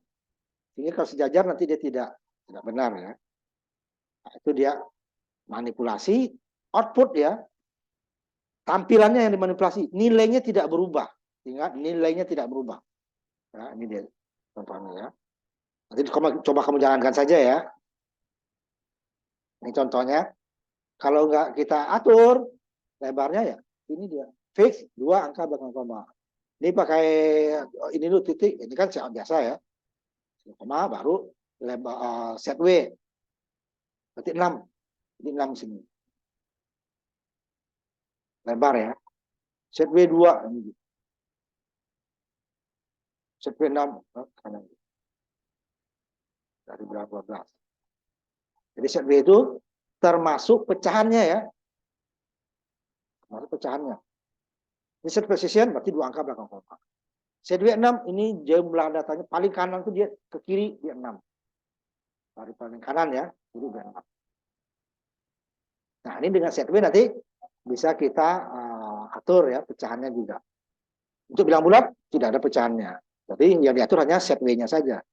Sehingga kalau sejajar nanti dia tidak benar ya. Nah, itu dia manipulasi output ya. Tampilannya yang dimanipulasi. Nilainya tidak berubah. Ingat, nilainya tidak berubah. Nah, ini dia contohnya ya. Nanti coba kamu jalankan saja ya. Ini contohnya. Kalau nggak kita atur lebarnya ya, ini dia fix 2 angka belakang koma. Ini pakai ini dulu titik, ini kan biasa ya. Koma baru lebar set W. Berarti 6. Ini 6 sini. Lebar ya. Set W 2 ini. Set W 6 kanan. Dari berapa belas. Jadi set W itu termasuk pecahannya ya. Termasuk pecahannya. Ini set precision berarti 2 angka belakang koma. Set W 6 ini jumlah datanya paling kanan tuh dia ke kiri dia 6. Dari paling kanan ya, jadi udah 6. Nah, ini dengan set W nanti bisa kita atur ya pecahannya juga. Untuk bilang bulat tidak ada pecahannya. Jadi yang diatur hanya set W-nya saja.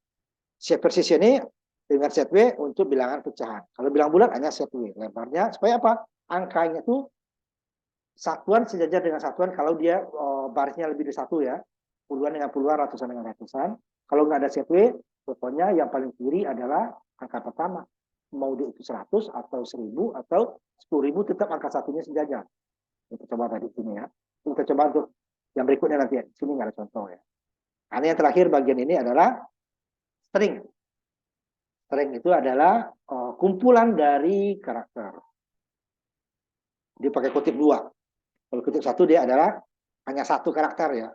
Set precision ini dengan set W untuk bilangan pecahan. Kalau bilang bulat hanya set W. Lebarnya supaya apa? Angkanya itu satuan sejajar dengan satuan kalau dia barisnya lebih dari 1 ya. Puluhan dengan puluhan, ratusan dengan ratusan. Kalau nggak ada set W, pokoknya yang paling kiri adalah angka pertama. Mau itu 100 atau 1000 atau 10.000 tetap angka satunya sejajar. Kita coba tadi sini ya. Kita coba untuk yang berikutnya nanti. Sini nggak ada contoh ya. Nah, yang terakhir bagian ini adalah string. String itu adalah kumpulan dari karakter. Dia pakai kutip 2. Kalau kutip 1 dia adalah hanya 1 karakter ya.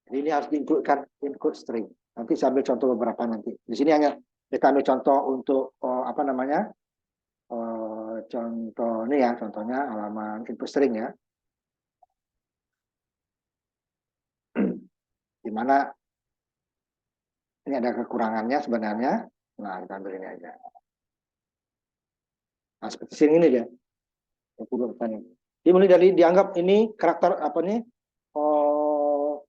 Jadi ini harus diincludekan include string. Nanti saya ambil contoh beberapa nanti. Di sini hanya kita ambil contoh untuk apa namanya? Contoh ini ya, contohnya halaman input string ya. Di mana Ini ada kekurangannya sebenarnya. Nah, kita ambil ini aja. Nah, seperti sini ini dia. Dia mulai dari dianggap ini karakter apa nih? Oh,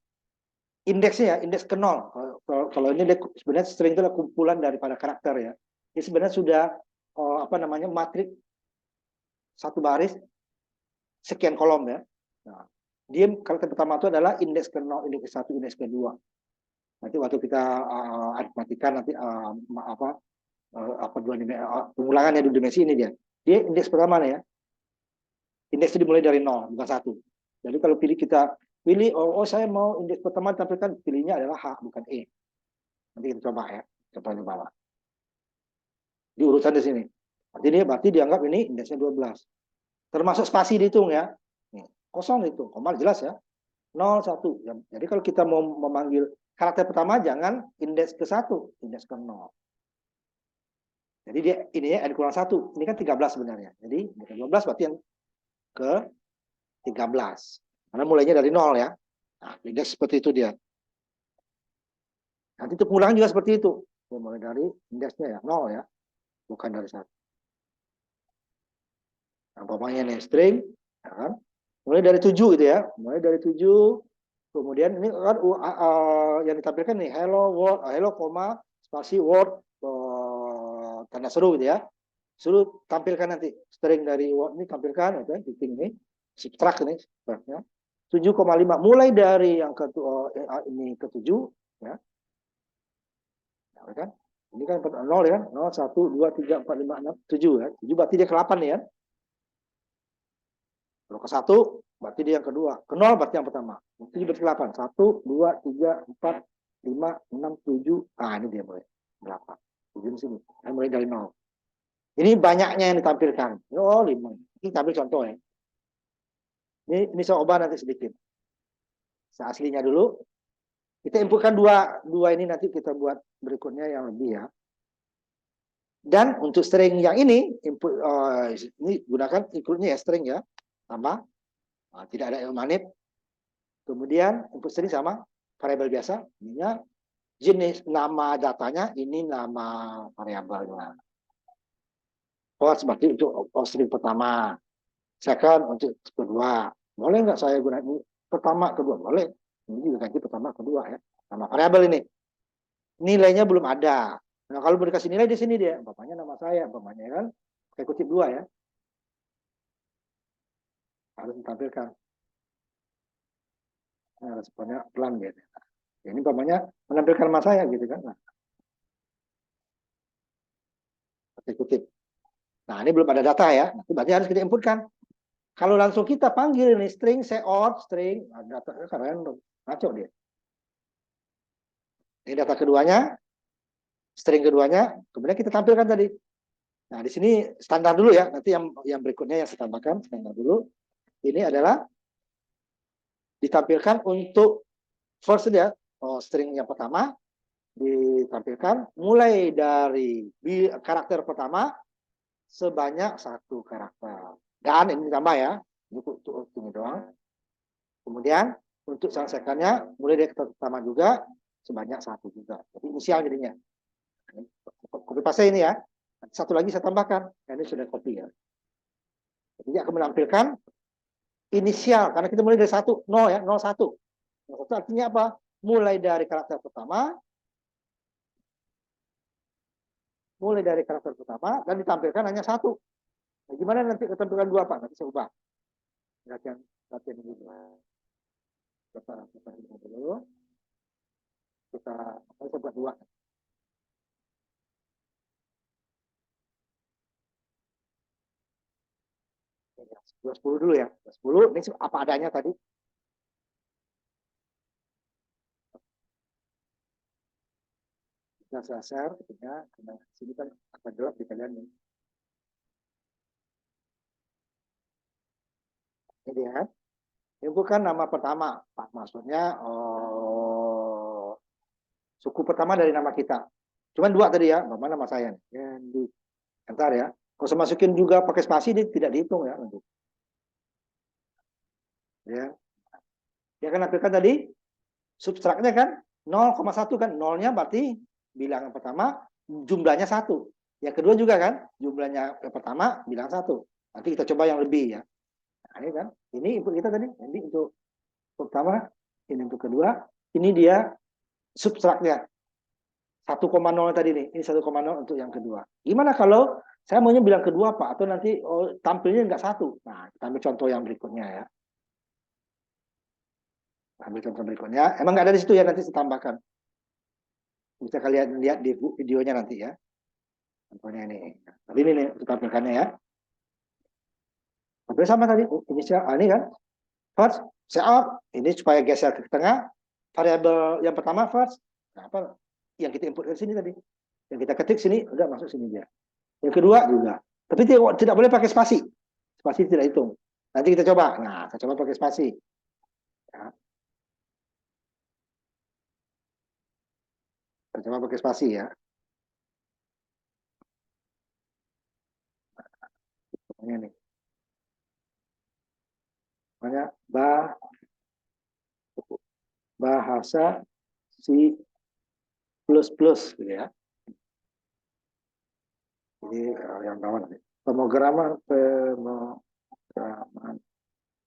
indeksnya ya, indeks ke nol. Kalau ini sebenarnya string itu adalah kumpulan daripada karakter ya. Ini sebenarnya sudah apa namanya matriks satu baris sekian kolom ya. Nah, dia karakter pertama itu adalah indeks ke nol, indeks ke satu, indeks ke dua. Nanti waktu kita aritmatika nanti apa dua pengulangannya dua dimensi ini dia. Dia indeks pertama nih ya. Indeks itu dimulai dari nol bukan satu. Jadi kalau kita pilih saya mau indeks pertama tampilkan, pilihnya adalah H bukan E. Nanti kita coba ya, coba di bawah. Di urutan di sini. Berarti dianggap ini indeksnya 12. Termasuk spasi dihitung ya. Nih, kosong itu, koma jelas ya. 0, 1. Jadi kalau kita mau memanggil karakter pertama jangan indeks ke 1, indeks ke 0. Jadi dia ini ya n kurang 1. Ini kan 13 sebenarnya. Jadi 12 berarti yang ke 13. Karena mulainya dari 0 ya. Nah, indeks seperti itu dia. Nanti itu pengulangan juga seperti itu. Mulai dari indeksnya ya 0 ya. Bukan dari 1. Nah, umpamanya nih string ya kan? Mulai dari 7 gitu ya. Mulai dari 7. Kemudian ini kan yang ditampilkan nih hello world, hello koma spasi word tanda seru gitu ya. Suruh tampilkan nanti string dari word ini tampilkan gitu ya, titik ini subtract ini sebenarnya 7,5 mulai dari yang ke ini ke 7 ya. Nah, kan? Ini kan 0 ya, 0 1 2 3 4 5 6 7 ya. 7 berarti dia ke 8 nih ya. Kalau ke 1 berarti dia yang kedua. Ke 0 berarti yang pertama. 7 berarti 8. 1 2 3 4 5 6 7. Ah, ini dia mulai 8. 7 di sini. Nah, mulai dari 0. Ini banyaknya yang ditampilkan. Oh, 5. Ini tampil contoh ya. Ini saya ubah nanti sedikit. Aslinya dulu. Kita inputkan dua ini nanti kita buat berikutnya yang lebih ya. Dan untuk string yang ini input ini gunakan include-nya ya string ya. Tambah. Nah, tidak ada manip. Kemudian input string sama variabel biasa. Ininya jenis nama datanya, ini nama variabelnya. Oh, seperti untuk string pertama. Second untuk kedua. Boleh nggak saya gunakan pertama, kedua? Boleh. Ini juga ganti pertama, kedua ya. Nama variabel ini. Nilainya belum ada. Nah, kalau mau dikasih nilai di sini dia. Bapaknya nama saya, bapaknya kan. Pakai kutip 2 ya. Harus ditampilkan. Nah, responnya pelan gitu. Ini bapaknya menampilkan nama saya gitu kan. Nah, pakai kutip. Nah, ini belum ada data ya. Nanti berarti harus kita inputkan. Kalau langsung kita panggil ini string, seot, string, data random. Ngaco dia. Ini data keduanya, string keduanya, kemudian kita tampilkan tadi. Nah, di sini standar dulu ya. Nanti yang berikutnya yang saya tambahkan standar dulu. Ini adalah ditampilkan untuk first ya, string yang pertama ditampilkan mulai dari karakter pertama sebanyak 1 karakter. Dan ini ditambah ya, untuk ini doang. Kemudian untuk selesaikannya mulai dari karakter pertama juga sebanyak 1 juga. Jadi inisial jadinya. Copy paste ini ya. Satu lagi saya tambahkan. Ini sudah copy ya. Jadi akan menampilkan inisial karena kita mulai dari 1, 0 ya, 01. 01 artinya apa? Mulai dari karakter pertama dan ditampilkan hanya 1. Nah, gimana nanti ditampilkan 2 Pak? Nanti saya ubah. Latihan ini dulu. Kita dulu. Kita buat 2. 10 dulu ya. 10 ini apa adanya tadi. Kita share ya, karena sini kan akan gelap di kalian nih. Ini dia. Ini bukan nama pertama, Pak. Maksudnya suku pertama dari nama kita. Cuman 2 tadi ya, nama saya nih. Ya, di antar ya. Kalau saya masukin juga pakai spasi dia tidak dihitung ya nanti. Ya. Dia akan nampilkan tadi substraknya kan 0,1 kan, nolnya berarti bilangan pertama jumlahnya 1. Yang kedua juga kan, jumlahnya yang pertama bilang 1. Nanti kita coba yang lebih ya. Nah, ini kan, ini input kita tadi. Ini untuk pertama, ini untuk kedua, ini dia substraknya 1,0 tadi nih. Ini 1,0 untuk yang kedua. Gimana kalau saya maunya bilang kedua Pak, atau nanti tampilnya nggak 1. Nah, kita ambil contoh yang berikutnya ya. Ambil contoh berikutnya. Emang nggak ada di situ ya, nanti saya tambahkan. Bisa kalian lihat di videonya nanti ya. Contohnya ini. Tadi ini nih, kita tampilkannya ya. Oke, sama tadi. Inisial, ini kan. First, setup. Ini supaya geser ke tengah. Variabel yang pertama first. Nah, apa yang kita input ke sini tadi. Yang kita ketik sini, udah masuk sini dia. Yang kedua juga. Tapi tidak boleh pakai spasi. Spasi tidak hitung. Nanti kita coba. Nah, saya coba pakai spasi. Ya. Saya coba pakai spasi ya. Ini nih. Namanya bahasa C++ gitu ya. Ini yang bawah nanti. Pemrograman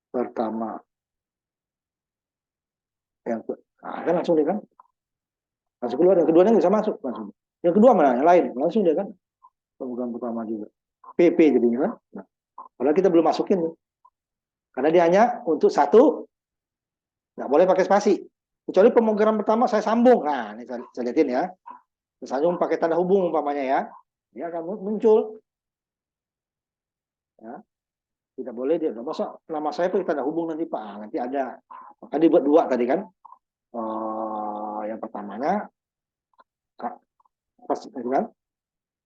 pertama. Nah, kan langsung dia kan. Langsung keluar. Yang keduanya nggak bisa masuk langsung. Yang kedua mana? Yang lain. Langsung dia kan. Pemrograman pertama juga. PP jadinya kan. Nah, padahal kita belum masukin nih. Karena dia hanya untuk 1. Nggak boleh pakai spasi. Kecuali pemrograman pertama saya sambung. Nah, ini saya lihatin ya. Saya sambung pakai tanda hubung umpamanya ya. Dia akan muncul. Ya. Tidak boleh dia. Masa nama saya pakai tanda hubung nanti Pak. Nanti ada. Maka dibuat 2 tadi kan. Yang pertamanya first kan.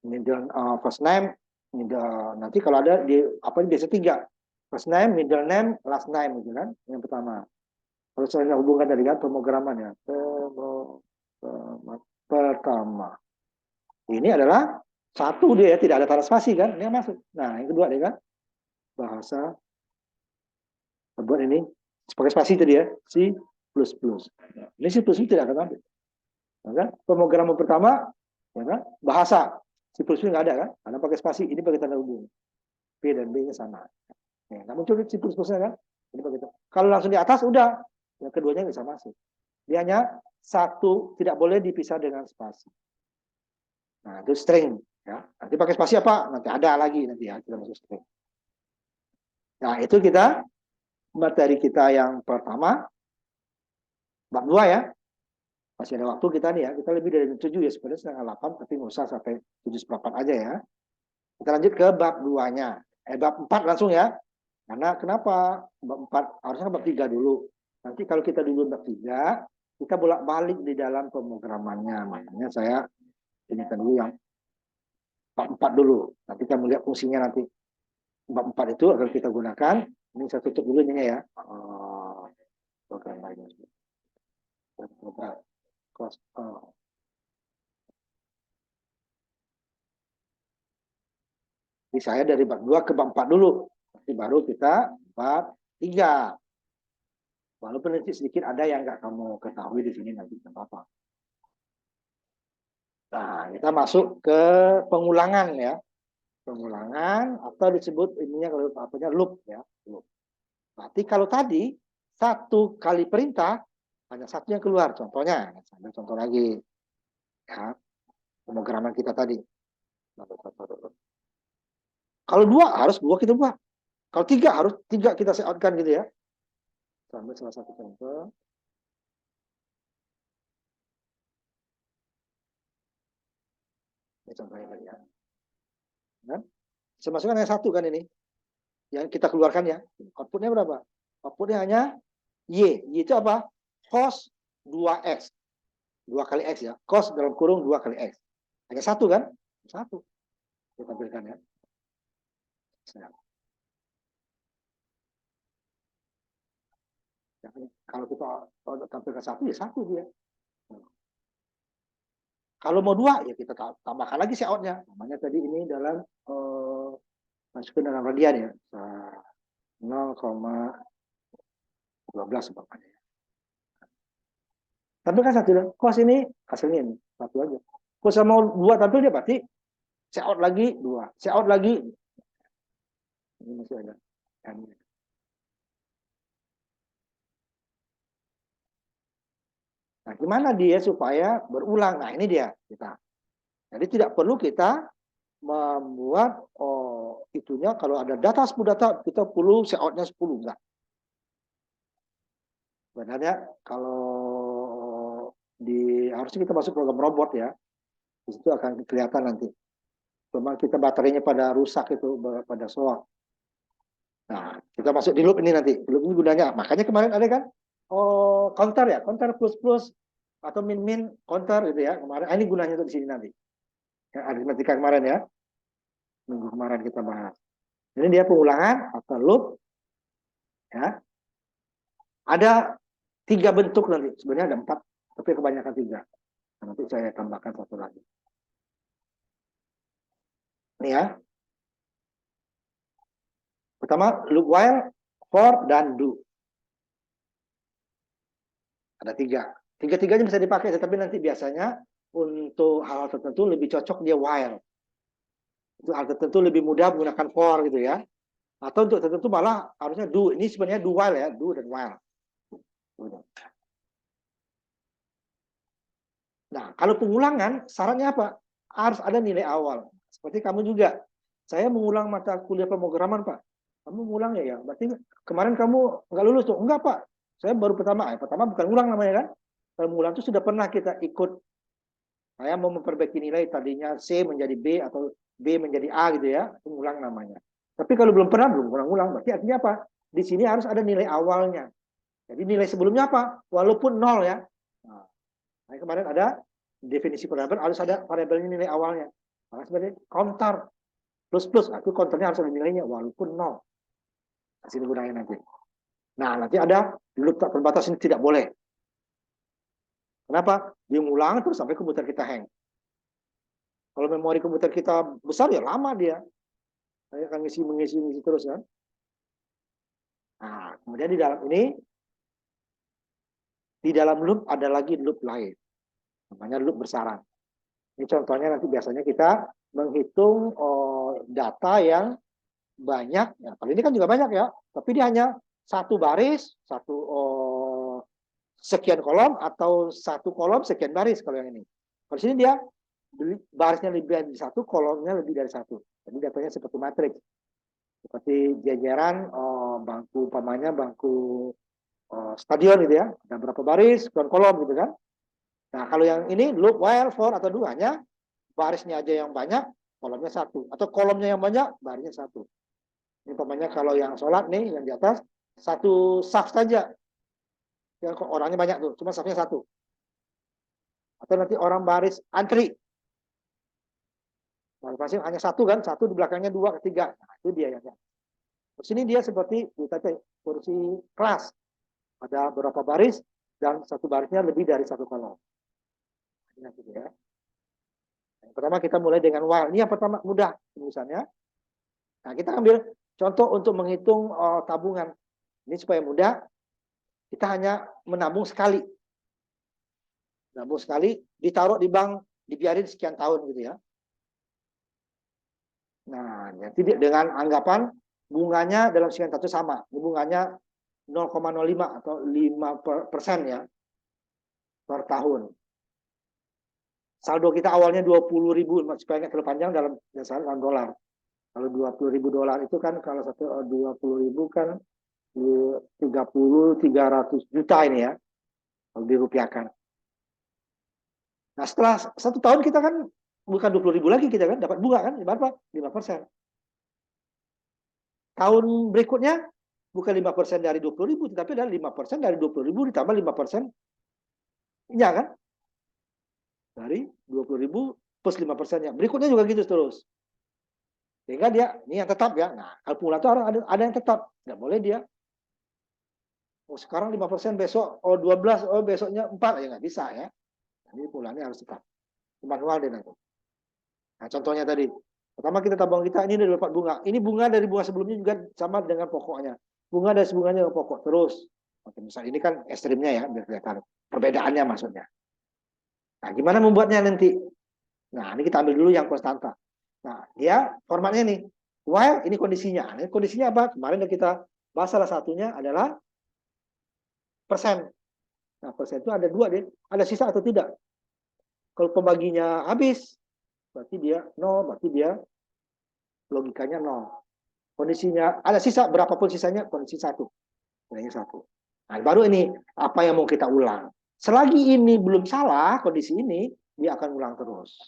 Middle first name. Nanti kalau ada di apa biasa 3. First name, middle name, last name gitu kan. Yang pertama. Kalau saya hubungkan tadi kan pemrograman ya. Pertama. Ini adalah 1 dia tidak ada tanda spasi kan. Ini masuk. Nah, yang kedua dia kan bahasa buat ini pakai spasi tadi ya, C++. Ini C++ tidak akan ambil. Kan? Pemrograman pertama ya kan? Bahasa C++ nggak ada kan? Karena pakai spasi, ini pakai tanda hubung. P dan B-nya sama. Ya, nggak muncul C++-nya kan? Ini pakai itu. Kalau langsung di atas udah, yang keduanya nggak bisa masuk. Dia hanya 1, tidak boleh dipisah dengan spasi. Nah, itu string. Ya. Nanti pakai spasi apa? Nanti ada lagi nanti ya, kita masuk string. Nah, itu kita materi kita yang pertama, bab 2 ya. Masih ada waktu kita nih ya. Kita lebih dari 7 ya, sebenarnya setengah 8, tapi nggak usah sampai 7:4 aja ya. Kita lanjut ke bab 2-nya. Bab 4 langsung ya. Karena kenapa? Bab 4, harusnya bab 3 dulu. Nanti kalau kita dulu bab 3, kita bolak-balik di dalam pemrogramannya. Makanya saya inikan dulu yang bab 4 dulu. Nanti kita melihat fungsinya nanti. Bab 4 itu akan kita gunakan. Ini saya tutup dulu ini ya. Program lainnya. Jadi saya dari bab 2 ke bab 4 dulu. Nanti baru kita bab 3. Walaupun nanti sedikit ada yang nggak kamu ketahui di sini nanti apa-apa. Nah, kita masuk ke pengulangan ya. Pengulangan atau disebut ininya kalau apanya loop ya. Loop. Berarti kalau tadi 1 kali perintah hanya 1 yang keluar. Contohnya, sambil contoh lagi ya. Pemrograman kita tadi. Kalau 2 harus 2 kita buat. Kalau 3 harus 3 kita set-outkan gitu ya. Sambil salah satu contoh. Ini contohnya tadi ya. Kan? Saya masukkan yang 1 kan ini. Yang kita keluarkan ya. Outputnya berapa? Outputnya hanya Y. Y itu apa? Cos 2X. 2 kali X ya. Cos dalam kurung 2 kali X. Hanya 1 kan? 1. Kita tampilkan ya. Kalau kita tampilkan 1 ya 1 dia. Kalau mau 2 ya kita tambahkan lagi outnya. Namanya tadi ini dalam masukin dalam radian ya. 0,12 umpamanya. Tapi kan 1 cos ini hasilnya ini 1 aja. Kalau saya mau 2 tampil dia berarti saya out lagi 2, saya out lagi. Ini masih ada. Nah, gimana dia supaya berulang? Nah, ini dia kita. Jadi tidak perlu kita membuat itunya kalau ada data 10 data kita perlu saya outnya 10 enggak. Sebenarnya kalau harusnya kita masuk program robot ya. Di situ akan kelihatan nanti. Cuma kita baterainya pada rusak itu pada soak. Nah, kita masuk di loop ini nanti. Loop ini gunanya. Makanya kemarin ada kan counter ya, counter plus atau min counter gitu ya. Kemarin ini gunanya untuk di sini nanti. Ya, aritmatika kemarin ya. Minggu kemarin kita bahas. Ini dia pengulangan atau loop ya. Ada 3 bentuk nanti. Sebenarnya ada 4, tapi kebanyakan 3. Nanti saya tambahkan 1 lagi. Ini ya. Pertama, loop while, for, dan do. Ada 3. Tiga-tiganya bisa dipakai, tetapi nanti biasanya untuk hal tertentu lebih cocok dia while. Untuk hal tertentu lebih mudah menggunakan for gitu ya. Atau untuk tertentu malah harusnya do. Ini sebenarnya do while ya, do dan while. Nah, kalau pengulangan, syaratnya apa? Harus ada nilai awal. Seperti kamu juga. Saya mengulang mata kuliah pemrograman, Pak. Kamu ngulang ya? Berarti kemarin kamu nggak lulus tuh? Enggak, Pak. Saya baru pertama. Pertama bukan ngulang namanya kan? Kalau mengulang itu sudah pernah kita ikut. Saya mau memperbaiki nilai tadinya C menjadi B atau B menjadi A gitu ya. Itu ngulang namanya. Tapi kalau belum pernah, belum ngulang. Berarti artinya apa? Di sini harus ada nilai awalnya. Jadi nilai sebelumnya apa? Walaupun 0 ya. Nah, kemarin ada definisi variabel harus ada variabelnya nilai awalnya. Maka sebenarnya counter plus itu counternya harus ada nilainya walaupun 0. Hasil gunain nanti. Nah, nanti ada loop tak terbatas ini tidak boleh. Kenapa? Dia ngulang terus sampai komputer kita hang. Kalau memori komputer kita besar ya lama dia. Saya akan mengisi terus kan. Nah, kemudian di dalam loop ada lagi loop lain. Namanya loop bersarang. Ini contohnya nanti biasanya kita menghitung data yang banyak. Ya, kalau ini kan juga banyak ya, tapi dia hanya satu baris, sekian kolom atau satu kolom sekian baris kalau yang ini. Kalau sini dia barisnya lebih dari 1, kolomnya lebih dari 1. Jadi datanya seperti matriks. Seperti jajaran bangku umpamanya bangku stadion gitu ya. Ada berapa baris, kolom gitu kan. Nah, kalau yang ini loop while for atau do hanya barisnya aja yang banyak, kolomnya 1. Atau kolomnya yang banyak, barisnya 1. Ini umpamanya kalau yang sholat nih, yang di atas, 1 saf saja. Yang orangnya banyak tuh, cuma safnya 1. Atau nanti orang baris antri. Masing hanya 1 kan, 1 di belakangnya 2, 3. Nah, itu dia yang. Terus ini dia seperti kursi kelas. Ada beberapa baris dan 1 barisnya lebih dari 1 kolom. Ini ya. Yang pertama kita mulai dengan while. Ini yang pertama mudah tulisannya. Nah, kita ambil contoh untuk menghitung tabungan. Ini supaya mudah. Kita hanya menabung sekali. Nabung sekali, ditaruh di bank, dibiarin sekian tahun gitu ya. Nah, nanti dengan anggapan bunganya dalam sekian tahun sama. Bunganya 0,05 atau 5% ya per tahun. Saldo kita awalnya 20.000, supaya nggak terlalu panjang dalam dolar. Kalau 20.000 dolar itu kan kalau 20.000 kan 300 juta ini ya, kalau dirupiahkan. Nah, setelah 1 tahun kita kan bukan 20.000 lagi kita kan dapat bunga kan berapa? 5%. Tahun berikutnya bukan 5% dari 20.000, tetapi adalah 5% dari 20.000 ditambah 5%. Iya kan? Dari 20.000 plus 5%-nya. Berikutnya juga gitu terus. Sehingga dia, ini yang tetap ya. Nah, kalkulator ada yang tetap. Nggak boleh dia. Sekarang 5%, besok 12, besoknya 4. Ya nggak bisa ya. Jadi pulangnya harus tetap. Manual deh nanti. Nah, contohnya tadi. Pertama kita tabung kita, ini udah dapat bunga. Ini bunga dari bunga sebelumnya juga sama dengan pokoknya. Bunga dari sebelumnya dengan pokok. Terus. Oke, misalnya ini kan ekstrimnya ya. Biar kelihatan perbedaannya maksudnya. Nah, gimana membuatnya nanti? Nah, ini kita ambil dulu yang konstanta. Nah, dia formatnya nih. While ini kondisinya. Ini kondisinya apa? Kemarin yang kita bahas salah satunya adalah persen. Nah, persen itu ada dua deh. Ada sisa atau tidak? Kalau pembaginya habis, berarti dia nol, berarti dia logikanya nol. Kondisinya ada sisa, berapapun sisanya, kondisi satu. Nilainya satu. Nah, baru ini apa yang mau kita ulang. Selagi ini belum salah, kondisi ini, dia akan ulang terus.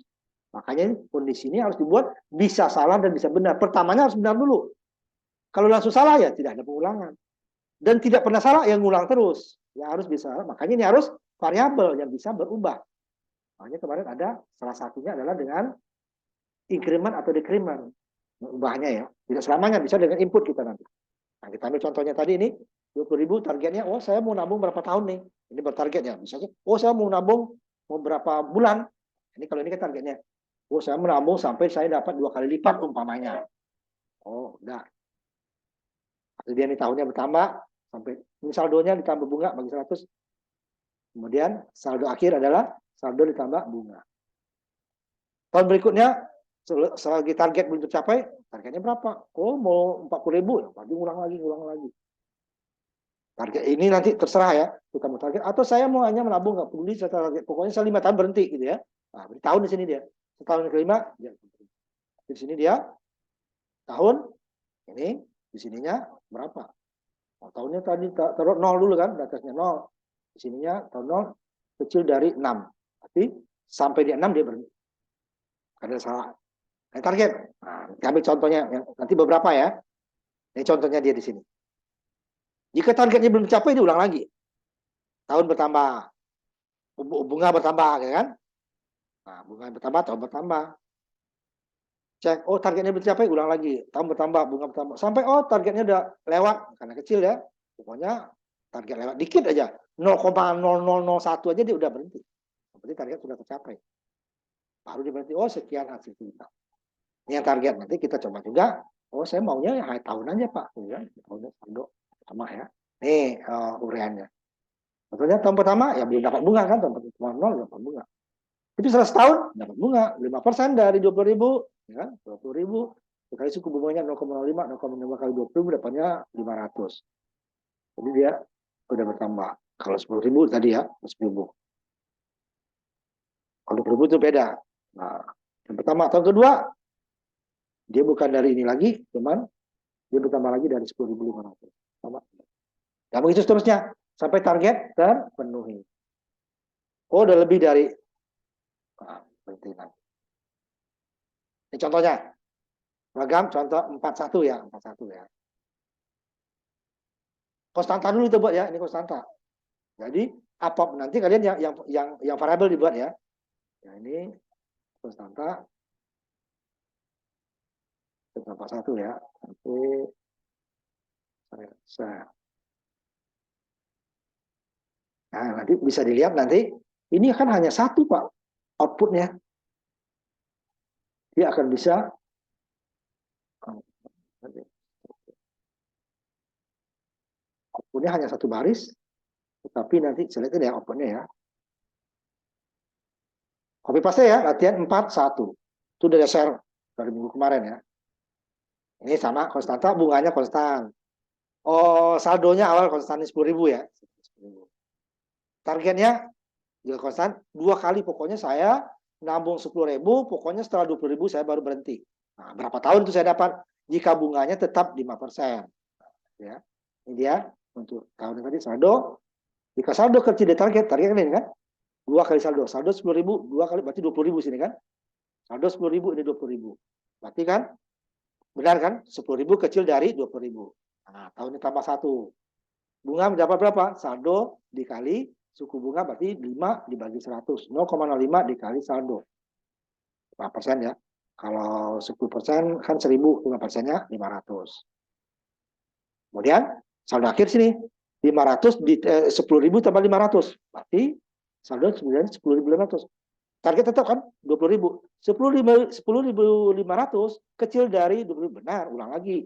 Makanya kondisi ini harus dibuat bisa salah dan bisa benar. Pertamanya harus benar dulu. Kalau langsung salah ya tidak ada pengulangan. Dan tidak pernah salah yang ngulang terus. Ya harus bisa. Makanya ini harus variabel yang bisa berubah. Makanya kemarin ada salah satunya adalah dengan increment atau decrement. Ubahnya ya. Tidak selamanya bisa dengan input kita nanti. Nah, kita ambil contohnya tadi ini 20.000 targetnya. Oh, saya mau nabung berapa tahun nih? Ini bertargetnya. Misalnya, oh saya mau nabung mau berapa bulan? Ini kalau ini kan targetnya. Oh, saya menabung sampai saya dapat 2 kali lipat umpamanya. Oh, udah. Kemudian ini tahunnya bertambah sampai ini saldonya ditambah bunga bagi 100. Kemudian saldo akhir adalah saldo ditambah bunga. Tahun berikutnya selagi target belum tercapai, targetnya berapa? Oh, mau 40.000, berarti ulang lagi. Target ini nanti terserah ya, kita mau target atau saya mau hanya menabung nggak peduli saya target. Pokoknya saya 5 tahun berhenti gitu ya. Nah, tahun di sini dia. Setahun kelima, dia di sini dia tahun ini di sininya berapa? Nah, tahunnya tadi taruh 0 dulu kan, batasnya 0. Di sininya tahun 0 kecil dari 6. Tapi sampai di 6 dia berhenti. Karena salah. Nah, target. Nah, ambil contohnya yang nanti beberapa ya. Ini contohnya dia di sini. Jika targetnya belum tercapai diulang lagi. Tahun bertambah. Bunga bertambah ya kan? Nah, bunga bertambah, tahun bertambah. Cek, oh targetnya belum tercapai, ulang lagi. Tahun bertambah, bunga bertambah. Sampai oh targetnya udah lewat karena kecil ya. Pokoknya target lewat dikit aja. 0,0001 aja dia udah berhenti. Berarti target sudah tercapai. Baru dia berhenti, oh sekian hasil kita. Ini yang target. Nanti kita coba juga. Oh saya maunya ya tahun aja Pak. Ya, tahunnya saldo sama ya. Nih ureannya. Betulnya tahun pertama ya belum dapat bunga kan. Tahun pertama 0 dapat bunga. Tapi setelah setahun dapat bunga 5% dari 20.000. Ya, 20.000. Sekali suku bunganya 0,05, 0,5 kali 20.000 dapatnya 500. Jadi dia udah bertambah. Kalau 10.000 tadi ya, 10.000. Kalau 20.000 itu beda. Nah, yang pertama. Tahun kedua, dia bukan dari ini lagi, cuman dia bertambah lagi dari 10.500. Sama. Dan begitu seterusnya. Sampai target terpenuhi. Oh, udah lebih dari. Nah, berhenti lagi. Ini contohnya. Program contoh 41 ya. 41 ya. Konstanta dulu itu buat ya. Ini konstanta. Jadi apa nanti kalian yang variabel dibuat ya. Ya ini konstanta 41 ya. Nanti saya. Nah, nanti bisa dilihat nanti ini kan hanya satu Pak outputnya. Dia akan bisa outputnya hanya satu baris, tetapi nanti saya lihat ya outputnya ya. Copy paste ya, latihan 41. Itu udah share dari minggu kemarin ya. Ini sama konstanta, bunganya konstan. Oh, saldonya awal konstan 10.000 ya. 10.000. Targetnya juga konstan 2 kali, pokoknya saya nabung 10.000, pokoknya setelah 20.000 saya baru berhenti. Nah, berapa tahun itu saya dapat jika bunganya tetap 5%. Ya. Ini dia untuk tahun tadi saldo. Jika saldo kecil dari target ini kan 2 kali saldo 10.000, 2 kali berarti 20.000 sini kan. Saldo 10.000 ini 20.000. Berarti kan benar kan? 10.000 kecil dari 20.000. Nah, tahun ini tambah 1. Bunga mendapat berapa? Saldo dikali suku bunga berarti 5 dibagi 100. 0,05 dikali saldo. 5% ya. Kalau 10% kan 1.000, 5%-nya 500. Kemudian saldo akhir sini 500 di 10.000 tambah 500. Berarti saldo sebenarnya 10.500. Target tetap kan 20.000. 10.500 kecil dari 20.000. Benar, ulang lagi.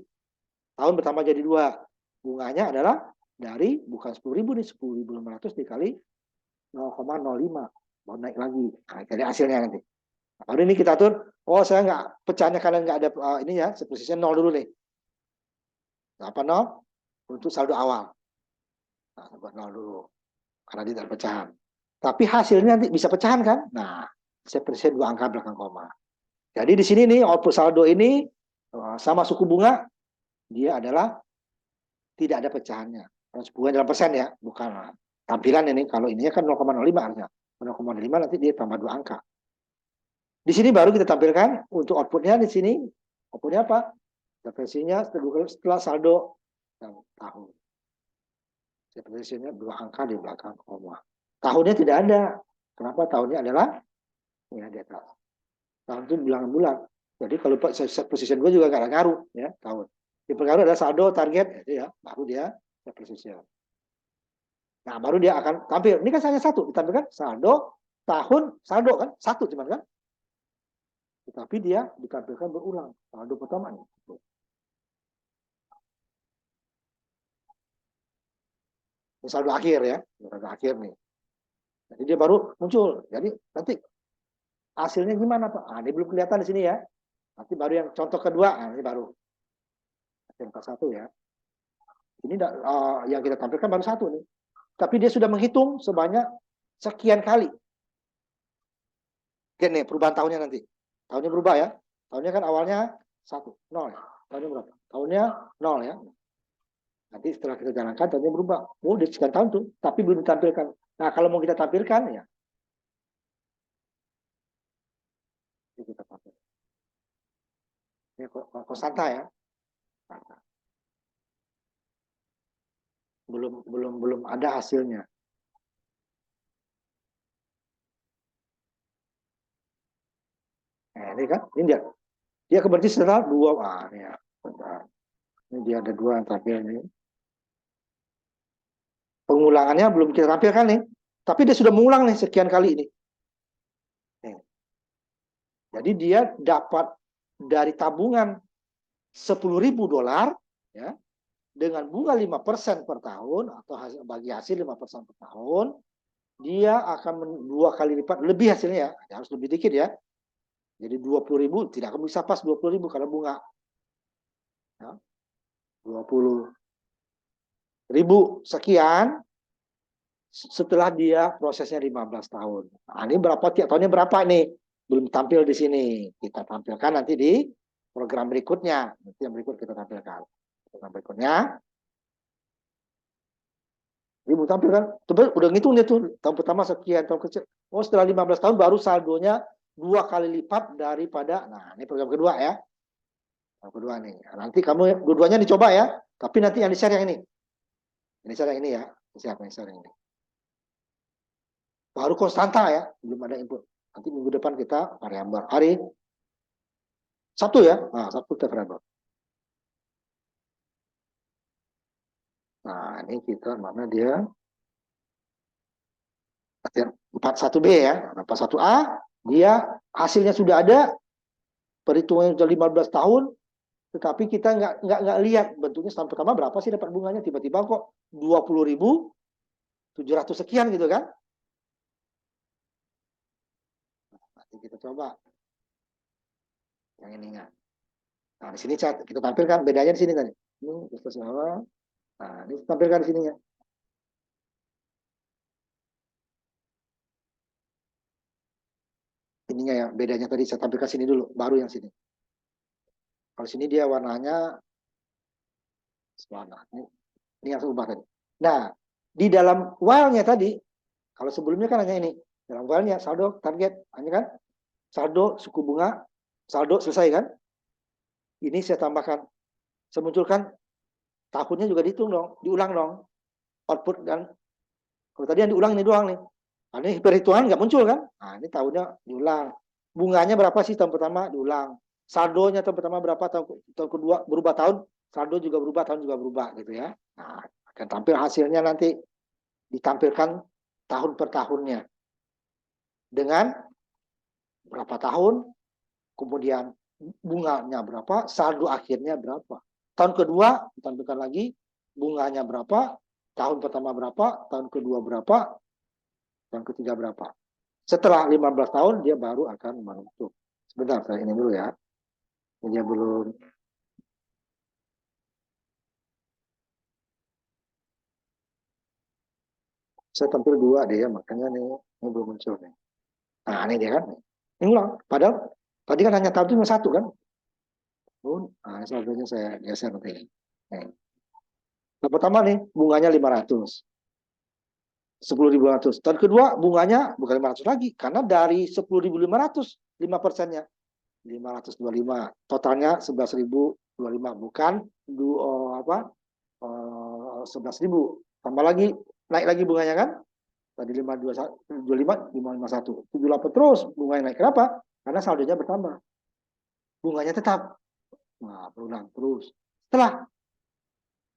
Tahun bertambah jadi 2. Bunganya adalah dari bukan 10.000 nih, 10.500 dikali 0,05. Mau naik lagi. Nah, jadi hasilnya nanti. Baru ini kita atur, oh saya nggak, pecahnya kalian nggak ada ini ya, posisinya 0 dulu nih. Apa 0? Untuk saldo awal. Nah, buat 0 dulu. Karena dia tidak pecahan. Tapi hasilnya nanti bisa pecahan kan? Nah, saya persen 2 angka belakang koma. Jadi di sini nih, output saldo ini sama suku bunga, dia adalah tidak ada pecahannya. Kalau suku bunga dalam persen ya, bukan tampilan ini. Kalau ininya kan 0,05 harusnya. 0,5 nanti dia tambah 2 angka. Di sini baru kita tampilkan untuk outputnya di sini. Outputnya apa? Referensinya setelah saldo tahun. Referensinya 2 angka di belakang koma. Tahunnya tidak ada. Kenapa? Tahunnya adalah ya di atas. Tahun itu bulan-bulan. Jadi kalau set position gue juga nggak ada ngaruh ya tahun. Yang pengaruh adalah saldo target ya, baru dia set position. Nah baru dia akan tampil. Ini kan hanya satu ditampilkan saldo tahun saldo kan satu cuman kan. Tetapi dia ditampilkan berulang. Saldo pertama nih. Ini saldo akhir ya, saldo akhir nih. Jadi dia baru muncul. Jadi nanti hasilnya gimana Pak? Ini belum kelihatan di sini ya. Nanti baru yang contoh kedua, ini baru yang ke-1 ya. Ini yang kita tampilkan baru 1 nih. Tapi dia sudah menghitung sebanyak sekian kali. Oke nih perubahan tahunnya nanti. Tahunnya berubah ya. Tahunnya kan awalnya 1, 0 ya. Tahunnya berapa? Tahunnya 0 ya. Nanti setelah kita jalankan tahunnya berubah. Oh, udah sekian tahun tuh, tapi belum ditampilkan. Nah, kalau mau kita tampilkan ya. Ini kita tampilkan. Ini konstanta ya. Belum ada hasilnya. Nah, ini kan, ini dia berarti setelah 2 ya. Ini dia ada 2 yang tampil ini. Pengulangannya belum kita tampilkan nih, tapi dia sudah mengulang nih sekian kali ini. Nih. Jadi dia dapat dari tabungan $10.000 ya, dengan bunga 5% per tahun atau bagi hasil 5% per tahun, dia akan 2 kali lipat lebih hasilnya ya, harus lebih dikit ya. Jadi 20.000 tidak akan bisa pas 20.000 karena bunga. Ya. 20.000 sekian setelah dia prosesnya 15 tahun. Nah, ini berapa tiap tahunnya berapa nih? Belum tampil di sini. Kita tampilkan nanti di program berikutnya. Nanti yang berikut kita tampilkan. Program berikutnya. Ini belum tampil kan? Udah ngitung dia tuh. Tahun pertama sekian, tahun kecil. Oh setelah 15 tahun baru saldonya 2 kali lipat daripada. Nah ini program kedua ya. Program kedua nih. Nanti kamu dua-duanya dicoba ya. Tapi nanti yang di-share yang ini. Ini share yang ini ya. Siapa yang share yang ini? Baru konstanta ya. Belum ada input. Nanti minggu depan kita variabel. Hari Sabtu ya. Nah, Sabtu kita variabel. Nah, ini kita mana dia? 41B ya. 41A, dia hasilnya sudah ada, perhitungannya sudah 15 tahun, tetapi kita nggak lihat bentuknya tahun pertama berapa sih dapat bunganya, tiba-tiba kok 20.700 sekian gitu kan. Nanti kita coba yang ininya. Nah, di sini kita tampilkan bedanya di sini tadi. Ini nah, ini tampilkan di sininya. Ininya ya, bedanya tadi saya tampilkan sini dulu, baru yang sini. Kalau sini dia warnanya warna. Ini yang saya ubah tadi. Nah, di dalam while-nya tadi, kalau sebelumnya kan hanya ini. Dalam while-nya saldo target, hanya kan saldo suku bunga, saldo selesai kan? Ini saya tambahkan, saya munculkan tahunnya juga dihitung dong, diulang dong. Output dan kalau tadi yang diulang ini doang nih. Nah, ini perhitungan nggak muncul kan? Nah, ini tahunnya diulang. Bunganya berapa sih tahun pertama diulang. Saldonya tahun pertama berapa, tahun kedua berubah tahun, saldo juga berubah, tahun juga berubah gitu ya. Nah, akan tampil hasilnya nanti ditampilkan tahun per tahunnya. Dengan berapa tahun, kemudian bunganya berapa, saldo akhirnya berapa. Tahun kedua ditampilkan lagi bunganya berapa, tahun pertama berapa, tahun kedua berapa, tahun ketiga berapa. Setelah 15 tahun dia baru akan menutup. Sebentar, saya ini dulu ya. Ini belum. Saya tampil dua deh ya, makanya nih ini belum muncul nih. Nah, ini dia kan. Ini ulang. Padahal tadi kan hanya tahun cuma satu kan. Nah, saldonya saya geser nanti. Nih. Yang pertama nih, bunganya 500. 10.500. Tahun kedua bunganya bukan 500 lagi, karena dari 10.500, 5%-nya 525. Totalnya 11.025, bukan 11.000. Tambah lagi, naik lagi bunganya kan? Tadi 525, 551, 78 terus bunganya naik. Kenapa? Karena saldonya bertambah. Bunganya tetap. Nah, berulang terus. Setelah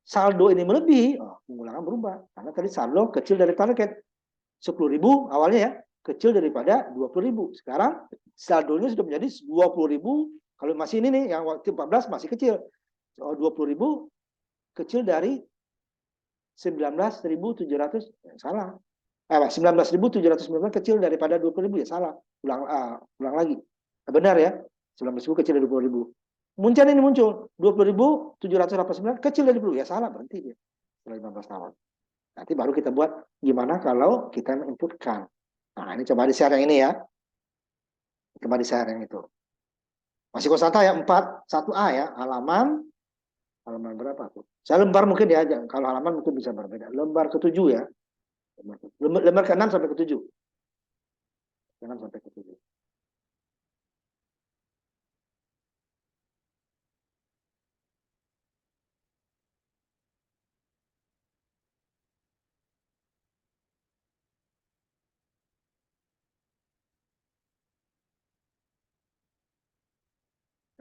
saldo ini melebihi, pengulangan berubah. Karena tadi saldo kecil dari target. 10.000 awalnya ya, kecil daripada 20.000. Sekarang saldonya sudah menjadi 20.000. Kalau masih ini nih, yang waktu 14 masih kecil. 20.000 kecil dari 19.700, salah. 19.790 kecil daripada 20.000, ya salah. Ulang lagi. Benar ya, 19.000 kecil dari 20.000. Muncul ini muncul 20.789 kecil dari 20.000, ya salah, berhenti dia setelah 15 tahun. Nanti baru kita buat gimana kalau kita inputkan. Nah, ini coba di share yang ini ya. Coba di share yang itu. Masih konstanta ya, 41A ya, halaman berapa tuh? Saya lembar mungkin ya, kalau halaman mungkin bisa berbeda. Lembar ke-7 ya. Lembar ke-6 sampai ke-7. 6 sampai ke-7.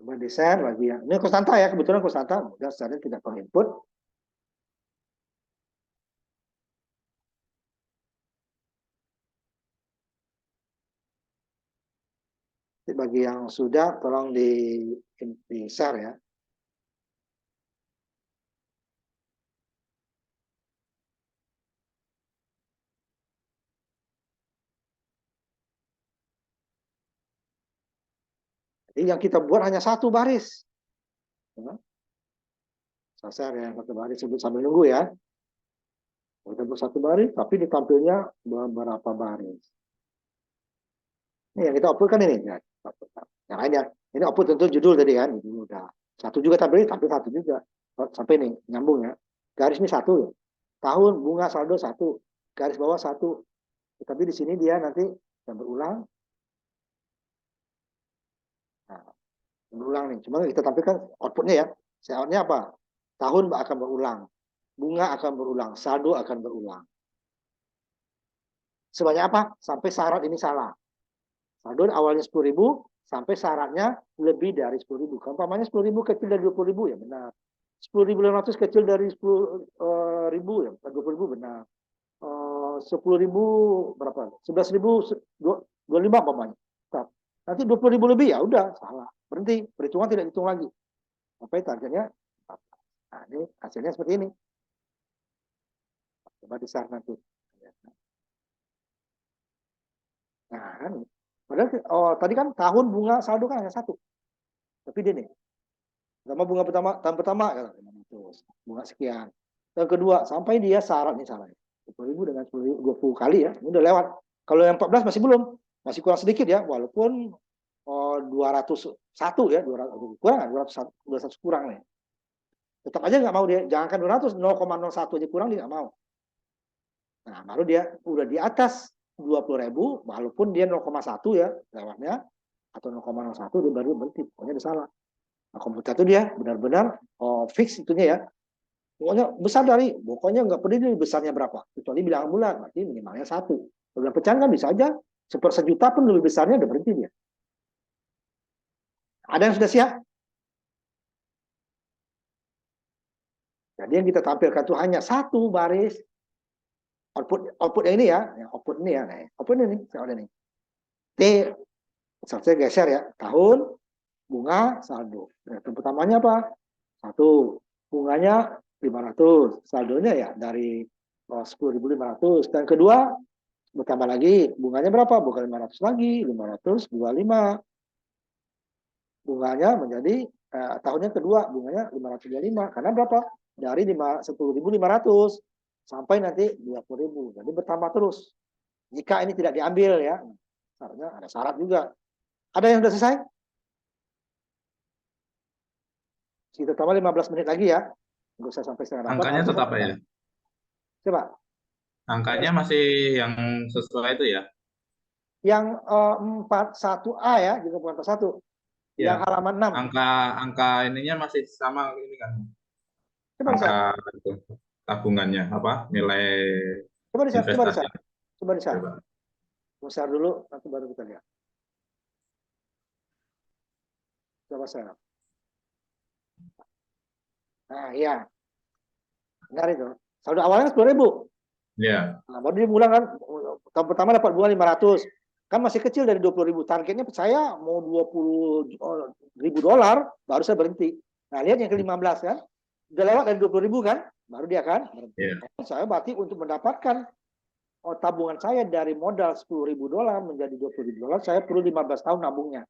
Coba di share lagi ya. Ini konstanta ya, kebetulan konstanta. Mudah saja tidak perlu input. Bagi yang sudah, tolong di share ya. Jadi yang kita buat hanya satu baris. Saya share ya, satu baris sebut sambil nunggu ya. Kita buat satu baris, tapi ditampilnya beberapa baris. Ini yang kita upload kan ini. Ya. Yang lainnya. Ini upload tentu judul tadi kan. Ini udah. Satu juga tampil satu juga. Sampai ini, nyambung ya. Garis ini satu. Tahun, bunga, saldo satu. Garis bawah satu. Tapi di sini dia nanti yang berulang. Nah, berulang nih. Cuma kita tampilkan outputnya ya. Outputnya apa? Tahun akan berulang. Bunga akan berulang. Saldo akan berulang. Sebanyak apa? Sampai syarat ini salah. Saldo awalnya 10.000 sampai syaratnya lebih dari 10.000. Kalau umpamanya 10.000 kecil dari 20.000 ya benar. 10.500 kecil dari 10.000 ya 20.000 benar. 10.000 berapa? 11.025 umpamanya. Nanti 20.000 lebih ya udah salah. Berhenti, perhitungan tidak hitung lagi. Sampai targetnya. Nah, ini hasilnya seperti ini. Coba di share nanti. Nah, kan. Padahal tadi kan tahun bunga saldo kan hanya satu. Tapi dia nih. Bunga pertama, tahun pertama ya, bunga sekian. Yang kedua, sampai dia syarat nih syaratnya. 20.000 dengan 20 kali ya. Ini udah lewat. Kalau yang 14 masih belum. Masih kurang sedikit ya, walaupun 201 ya, 200 kurang, 200 kurang nih. Tetap aja nggak mau dia, jangankan 200, 0,01 aja kurang dia nggak mau. Nah, baru dia udah di atas 20.000, walaupun dia 0,1 ya lewatnya, atau 0,01 dia baru berhenti, pokoknya dia salah. Nah, komputer itu dia benar-benar fix itunya ya. Pokoknya besar dari, pokoknya nggak peduli besarnya berapa, kecuali bilangan bulat, berarti minimalnya 1. Kalau pecahan kan bisa aja, 1/1 pun lebih besarnya udah berhenti dia. Ada yang sudah siap? Jadi yang kita tampilkan itu hanya satu baris output yang ini ya, output ini ya, output ini, saya udah nih. T, saya geser ya, tahun, bunga, saldo. Nah, pertamanya apa? Satu, bunganya 500, saldonya ya dari 10.500. Dan kedua, bertambah lagi. Bunganya berapa? Bukan 500 lagi, 525. Bunganya menjadi tahunnya kedua bunganya 525. Karena berapa? Dari 10.500 sampai nanti 20.000. Jadi bertambah terus. Jika ini tidak diambil ya, syaratnya ada syarat juga. Ada yang sudah selesai? Kita tambah 15 menit lagi ya. Nggak usah sampai setengah 8. Angkanya tetap ya. Coba. Angkanya masih yang sesuai itu ya. Yang 41A ya, juga bukan 41. Ya. Yang halaman 6. Angka ininya masih sama ini kan. Coba Angka di-share. itu, tabungannya apa? Nilai Coba di-share. investasi. Coba di-share. Coba. Share dulu, nanti baru kita lihat. Coba share. Nah, iya. Benar itu. Saldo awalnya 10.000. Ya. Nah, baru dimulai kan, tahun pertama dapat bunga 500. Kan masih kecil dari 20.000. Targetnya saya mau 20.000 dolar, baru saya berhenti. Nah, lihat yang ke-15 kan. Udah lewat dari 20.000 kan, baru dia kan berhenti. Ya. Saya berarti untuk mendapatkan tabungan saya dari modal 10.000 dolar menjadi 20.000 dolar, saya perlu 15 tahun nabungnya.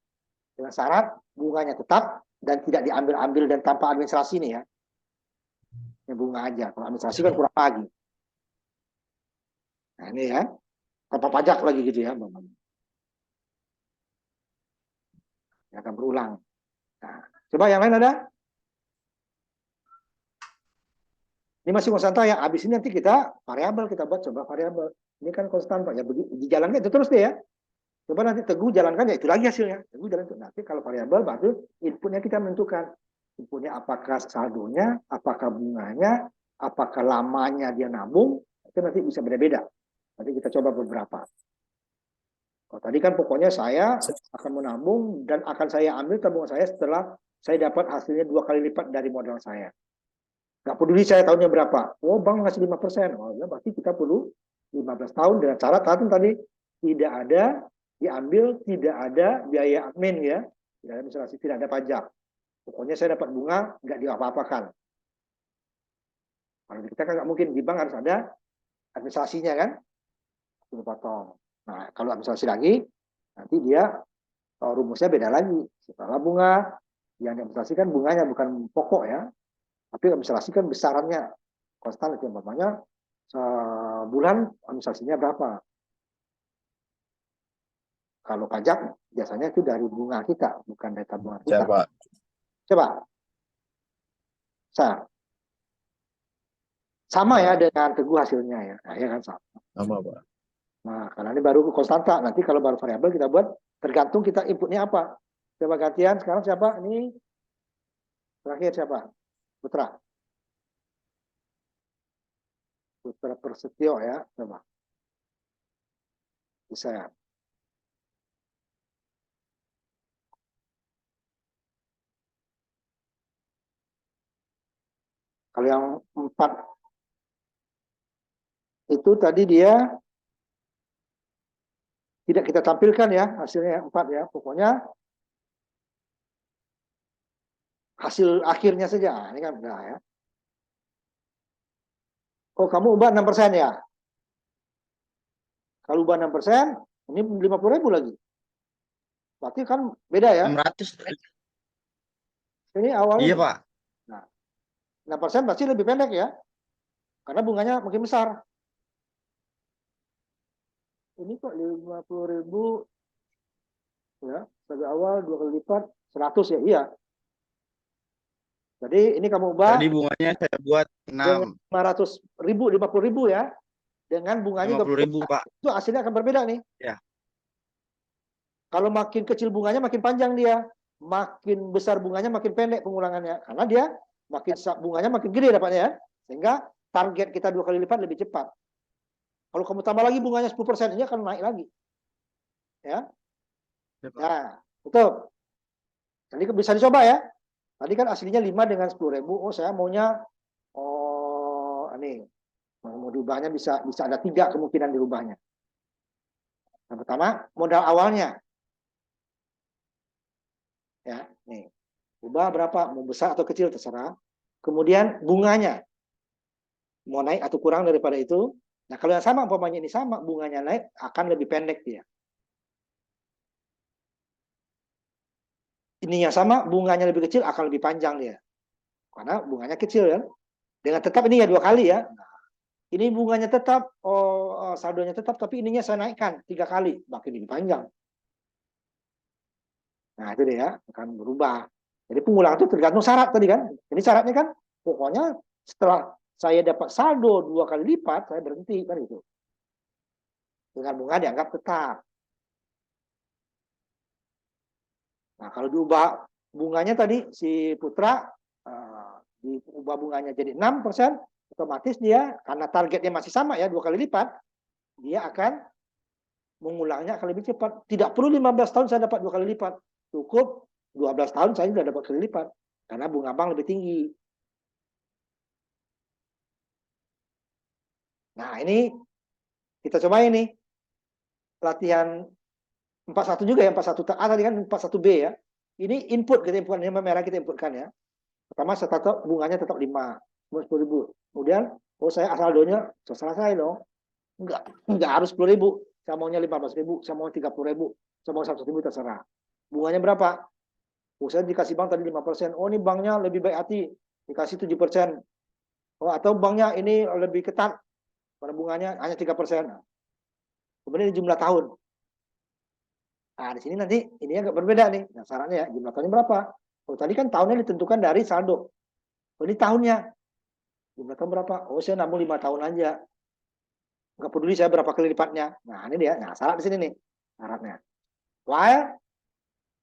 Dengan syarat bunganya tetap dan tidak diambil-ambil dan tanpa administrasi nih ya. Yang bunga aja. Kalau administrasi kan kurang lagi. Nah ini ya. Tanpa pajak lagi gitu ya. Ya akan berulang. Nah, coba yang lain ada? Ini masih konstan ya. Habis ini nanti kita variabel kita buat coba variabel. Ini kan konstan Pak ya. Dijalankan itu terus deh ya. Coba nanti Teguh jalankan ya itu lagi hasilnya. Teguh jalankan. Nanti kalau variabel baru inputnya kita menentukan. Inputnya apakah saldonya, apakah bunganya, apakah lamanya dia nabung. Itu nanti bisa beda-beda. Nanti kita coba beberapa. Oh, tadi kan pokoknya saya akan menabung dan akan saya ambil tabungan saya setelah saya dapat hasilnya 2 kali lipat dari modal saya. Nggak peduli saya tahunnya berapa. Oh, bank ngasih 5%. Oh, ya berarti kita perlu 15 tahun dengan syarat tadi tidak ada diambil, tidak ada biaya admin ya. Tidak ada administrasi, tidak ada pajak. Pokoknya saya dapat bunga, nggak diapa-apakan. Kalau kita kan nggak mungkin, di bank harus ada administrasinya kan. Itu potong. Nah, kalau administrasi lagi, nanti dia rumusnya beda lagi. Setelah bunga, yang diadministrasikan bunganya bukan pokok ya. Tapi administrasikan besarannya konstan itu umpamanya sebulan administrasinya berapa. Kalau pajak biasanya itu dari bunga kita, bukan dari tabungan kita. Coba. Sama ya dengan Teguh hasilnya ya. Nah, ya kan sama. Sama, Pak. Nah, karena ini baru konstanta. Nanti kalau baru variabel kita buat tergantung kita inputnya apa. Coba gantian sekarang siapa? Ini terakhir siapa? Putra. Putra Persetio ya, coba. Bisa ya. Kalau yang 4 itu tadi dia tidak kita tampilkan ya hasilnya 4 ya. Pokoknya hasil akhirnya saja. Nah, ini kan udah ya. Oh, kamu ubah 6% ya. Kalau ubah 6%, ini 50.000 lagi. Berarti kan beda ya. 600. Ini awalnya. Iya, Pak. Nah, 6% pasti lebih pendek ya. Karena bunganya makin besar. Ini kok 50.000 ya, sebagai awal 2 kali lipat 100 ya. Iya. Jadi ini kamu ubah. Tadi bunganya saya buat 6. 500.000, 50.000 ya. Dengan bunganya 50.000, Pak. itu hasilnya akan berbeda nih. Ya. Kalau makin kecil bunganya makin panjang dia. Makin besar bunganya makin pendek pengulangannya. Karena dia makin bunganya makin gede dapatnya ya. Sehingga target kita 2 kali lipat lebih cepat. Kalau kamu tambah lagi bunganya 10%, ini akan naik lagi. Ya. Nah, betul. Jadi bisa dicoba ya. Tadi kan aslinya 5 dengan 10.000. Oh, saya maunya ini mau diubahnya bisa ada 3 kemungkinan dirubahnya. Yang pertama, modal awalnya. Ya, nih. Ubah berapa? Mau besar atau kecil terserah. Kemudian bunganya. Mau naik atau kurang daripada itu. Nah, kalau yang sama, umpamanya ini sama, bunganya naik, akan lebih pendek dia. Ini yang sama, bunganya lebih kecil, akan lebih panjang dia. Karena bunganya kecil kan. Dengan tetap ini ya 2 kali ya. Nah, ini bunganya tetap, saldonya tetap, tapi ininya saya naikkan 3 kali, makin lebih panjang. Nah, itu dia akan berubah. Jadi pengulangan itu tergantung syarat tadi kan. Jadi syaratnya kan, pokoknya setelah saya dapat saldo 2 kali lipat, saya berhenti kan gitu. Dengan bunga dianggap tetap. Nah, kalau diubah bunganya tadi si Putra diubah bunganya jadi 6%, otomatis dia karena targetnya masih sama ya 2 kali lipat, dia akan mengulangnya akan lebih cepat. Tidak perlu 15 tahun saya dapat 2 kali lipat. Cukup 12 tahun saya sudah dapat kali lipat karena bunga bank lebih tinggi. Nah, ini kita coba ini latihan 41 juga ya, 41A tadi kan 41B ya. Ini input kita inputkan, ini merah kita inputkan ya. Pertama saya tato bunganya tetap 5, 10.000. Kemudian, saya saldonya selesai dong. Enggak harus 10.000. Saya maunya 15.000, saya mau 30.000, saya mau 100.000 terserah. Bunganya berapa? Saya dikasih bank tadi 5%. Oh, ini banknya lebih baik hati, dikasih 7%. Oh, atau banknya ini lebih ketat, pada bunganya hanya 3%. Kemudian ini jumlah tahun. Nah, di sini nanti ini agak berbeda nih. Nah, syaratnya ya, jumlah tahunnya berapa? Oh, tadi kan tahunnya ditentukan dari saldo. Oh, ini tahunnya. Jumlah tahun berapa? Oh, saya nabung 5 tahun aja. Nggak peduli saya berapa kali lipatnya. Nah, ini dia. Nah, syarat di sini nih. Syaratnya. While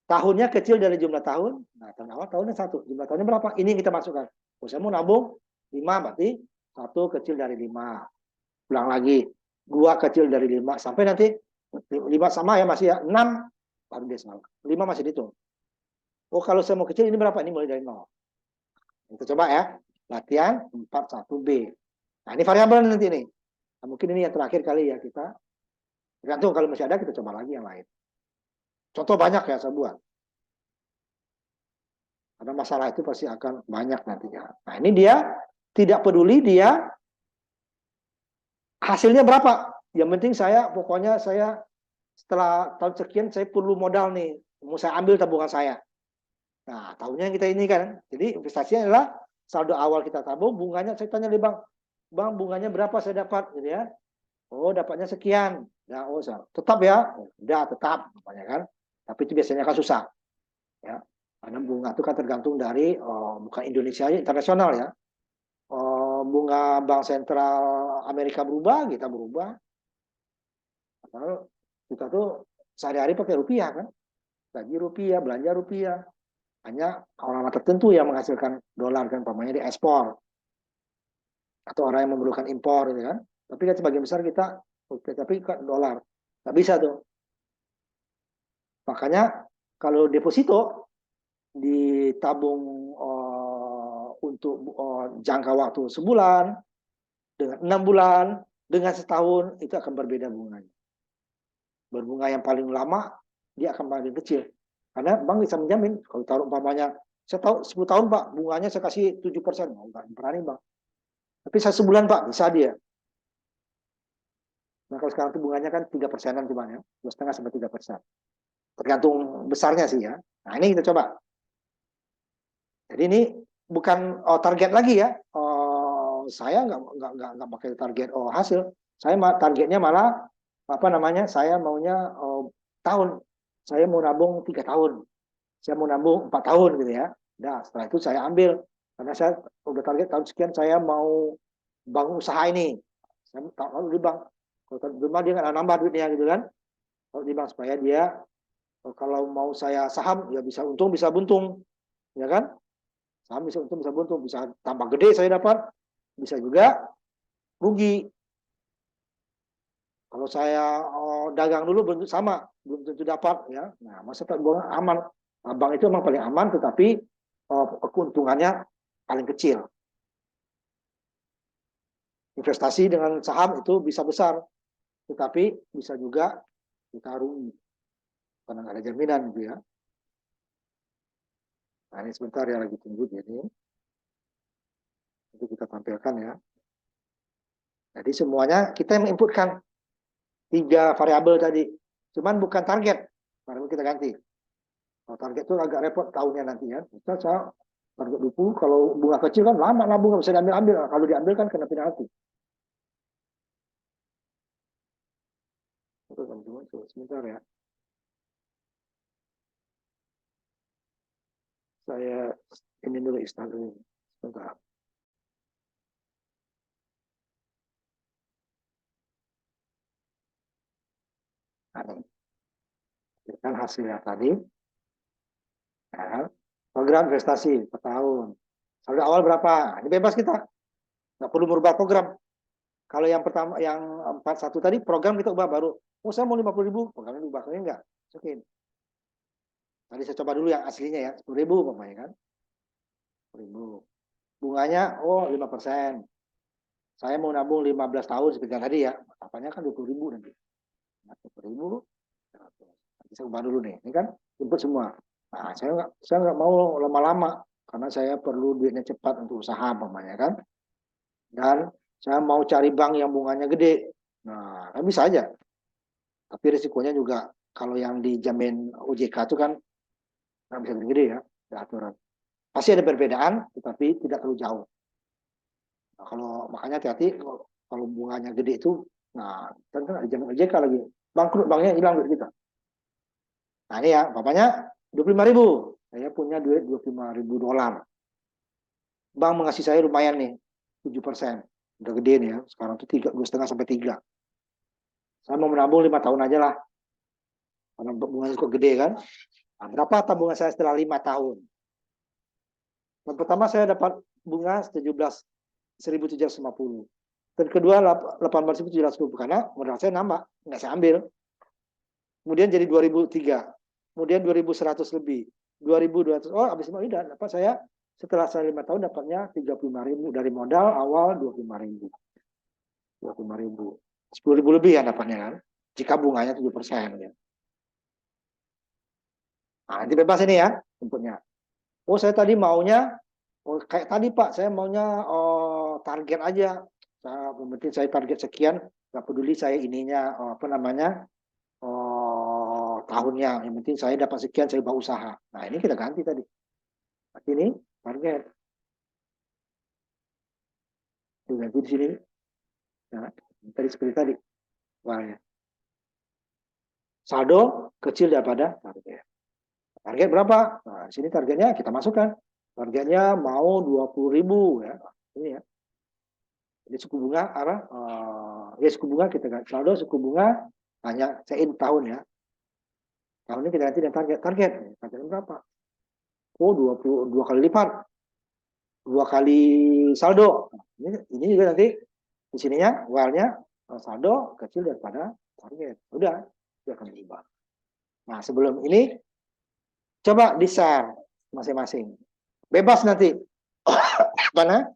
tahunnya kecil dari jumlah tahun. Nah, tahun awal tahunnya 1. Jumlah tahunnya berapa? Ini yang kita masukkan. Oh, saya mau nabung 5, berarti 1 kecil dari 5. Ulang lagi. 2 kecil dari 5. Sampai nanti 5 sama ya masih ya. 6 baru desimal. 5 masih dihitung. Oh, kalau saya mau kecil ini berapa? Ini mulai dari 0. Kita coba ya. Latihan 41B. Nah, ini variabel nanti nih. Nah, mungkin ini yang terakhir kali ya kita. Tergantung kalau masih ada kita coba lagi yang lain. Contoh banyak ya saya buat. Karena masalah itu pasti akan banyak nantinya. Nah, ini dia tidak peduli dia hasilnya berapa. Yang penting saya pokoknya saya setelah tahun sekian saya perlu modal nih. Mau saya ambil tabungan saya. Nah, tahunnya kita ini kan. Jadi investasinya adalah saldo awal kita tabung, bunganya saya tanya di bank. Bang, bunganya berapa saya dapat gitu ya. Oh, dapatnya sekian. Ya, oh, tetap ya. Udah, tetap namanya kan. Tapi itu biasanya kan susah. Ya. Karena bunga itu kan tergantung dari bukan Indonesia aja, internasional ya. Bunga Bank Sentral Amerika berubah, kita berubah. Padahal kita tuh sehari-hari pakai rupiah kan. Gaji rupiah, belanja rupiah. Hanya orang-orang tertentu yang menghasilkan dolar kan, umpamanya di ekspor. Atau orang yang memerlukan impor gitu kan. Tapi kan sebagian besar kita tapi kan dolar. Nggak bisa tuh. Makanya kalau deposito ditabung untuk jangka waktu sebulan, dengan 6 bulan, dengan setahun, itu akan berbeda bunganya. Berbunga yang paling lama, dia akan paling kecil. Karena bank bisa menjamin, kalau taruh umpamanya, saya tahu 10 tahun Pak, bunganya saya kasih 7%. Oh, enggak berani Bang. Tapi saya sebulan Pak, bisa dia. Nah, kalau sekarang itu bunganya kan 3%-an cuma ya, 2,5 sampai 3%. Tergantung besarnya sih ya. Nah, ini kita coba. Jadi ini bukan target lagi ya. Saya nggak pakai target hasil. Saya targetnya malah apa namanya? Saya maunya tahun. Saya mau nabung 3 tahun. Saya mau nabung 4 tahun gitu ya. Nah, setelah itu saya ambil karena saya udah target tahun sekian saya mau bangun usaha ini. Saya lalu di bank. Kalau di bank dia nggak nambah duitnya gitu kan. Kalau di bank supaya dia kalau mau saya saham ya bisa untung bisa buntung, ya kan? Saham bisa untung bisa buntung, bisa tambah gede saya dapat, bisa juga rugi. Kalau saya dagang dulu belum sama, belum tentu dapat ya. Nah, masa tak aman. Nah, bank itu memang paling aman, tetapi keuntungannya paling kecil. Investasi dengan saham itu bisa besar, tetapi bisa juga kita rugi karena nggak ada jaminan gitu ya. Nah, ini sebentar ya lagi tunggu ini. Itu kita tampilkan ya. Jadi semuanya kita yang inputkan 3 variabel tadi. Cuman bukan target. Variabel kita ganti. Kalau target itu agak repot tahunnya nanti ya. Kita saya target 20, kalau bunga kecil kan lama nabung, nggak bisa diambil-ambil. Kalau diambil kan kena penalti. Sebentar ya. Saya ini dulu install dulu. Sebentar. Ini kan hasilnya tadi. Ya. Program investasi per tahun. Saldo awal berapa? Ini bebas kita. Nggak perlu merubah program. Kalau yang pertama, yang 41 tadi, program kita ubah baru. Oh, saya mau 50.000, programnya diubah. Ini enggak. Oke. Tadi saya coba dulu yang aslinya ya. 10.000 umpamanya kan. 10.000. Bunganya, oh 5%. Saya mau nabung 15 tahun seperti tadi ya. Apanya kan 20.000 nanti. 20.000. Nanti saya ubah dulu nih. Ini kan input semua. Nah, saya nggak mau lama-lama karena saya perlu duitnya cepat untuk usaha umpamanya kan. Dan saya mau cari bank yang bunganya gede. Nah, kan bisa aja. Tapi risikonya juga kalau yang dijamin OJK itu kan nggak bisa gede-gede ya, ada aturan. Pasti ada perbedaan, tetapi tidak terlalu jauh. Nah, kalau makanya hati-hati kalau bunganya gede itu, nah kan dijamin OJK lagi, bangkrut banknya, hilang duit kita. Nah ini ya, bapaknya 25.000, saya punya duit $25.000. Bank mengasih saya lumayan nih, 7%. Udah gede nih ya, sekarang tuh 2,5 sampai 3. Saya mau menabung 5 tahun aja lah. Karena bunganya kok gede kan. Nah, berapa tabungan saya setelah 5 tahun? Yang pertama saya dapat bunga 1.750. Dan kedua 18.750 karena modal saya nambah, nggak saya ambil. Kemudian jadi 2.003. Kemudian 2.100 lebih. 2.200. Oh, habis itu udah dapat saya setelah saya 5 tahun dapatnya 35.000 dari modal awal 25.000. 25.000. 10.000 lebih ya dapatnya kan. Jika bunganya 7% ya. Nah, nanti bebas ini ya inputnya. Oh, saya tadi maunya, oh, kayak tadi Pak, saya maunya target aja. Penting saya target sekian, nggak peduli saya ininya, apa namanya, tahunnya. Yang penting saya dapat sekian, saya buat usaha. Nah, ini kita ganti tadi. Ini target. Ganti di sini. Nah, tadi seperti tadi. Wah, saldo kecil daripada target. Target berapa? Nah, di sini targetnya kita masukkan. Targetnya mau 20.000 ya. Ini ya. Jadi suku bunga ya suku bunga kita ganti. Saldo suku bunga hanya sein tahun ya. Tahun ini kita ganti dan targetnya berapa? Oh, 22 kali lipat. 2 kali saldo. Ini juga nanti di sininya while-nya saldo kecil daripada target. Udah, dia akan berubah. Nah, sebelum ini coba di-share masing-masing. Bebas nanti. Mana?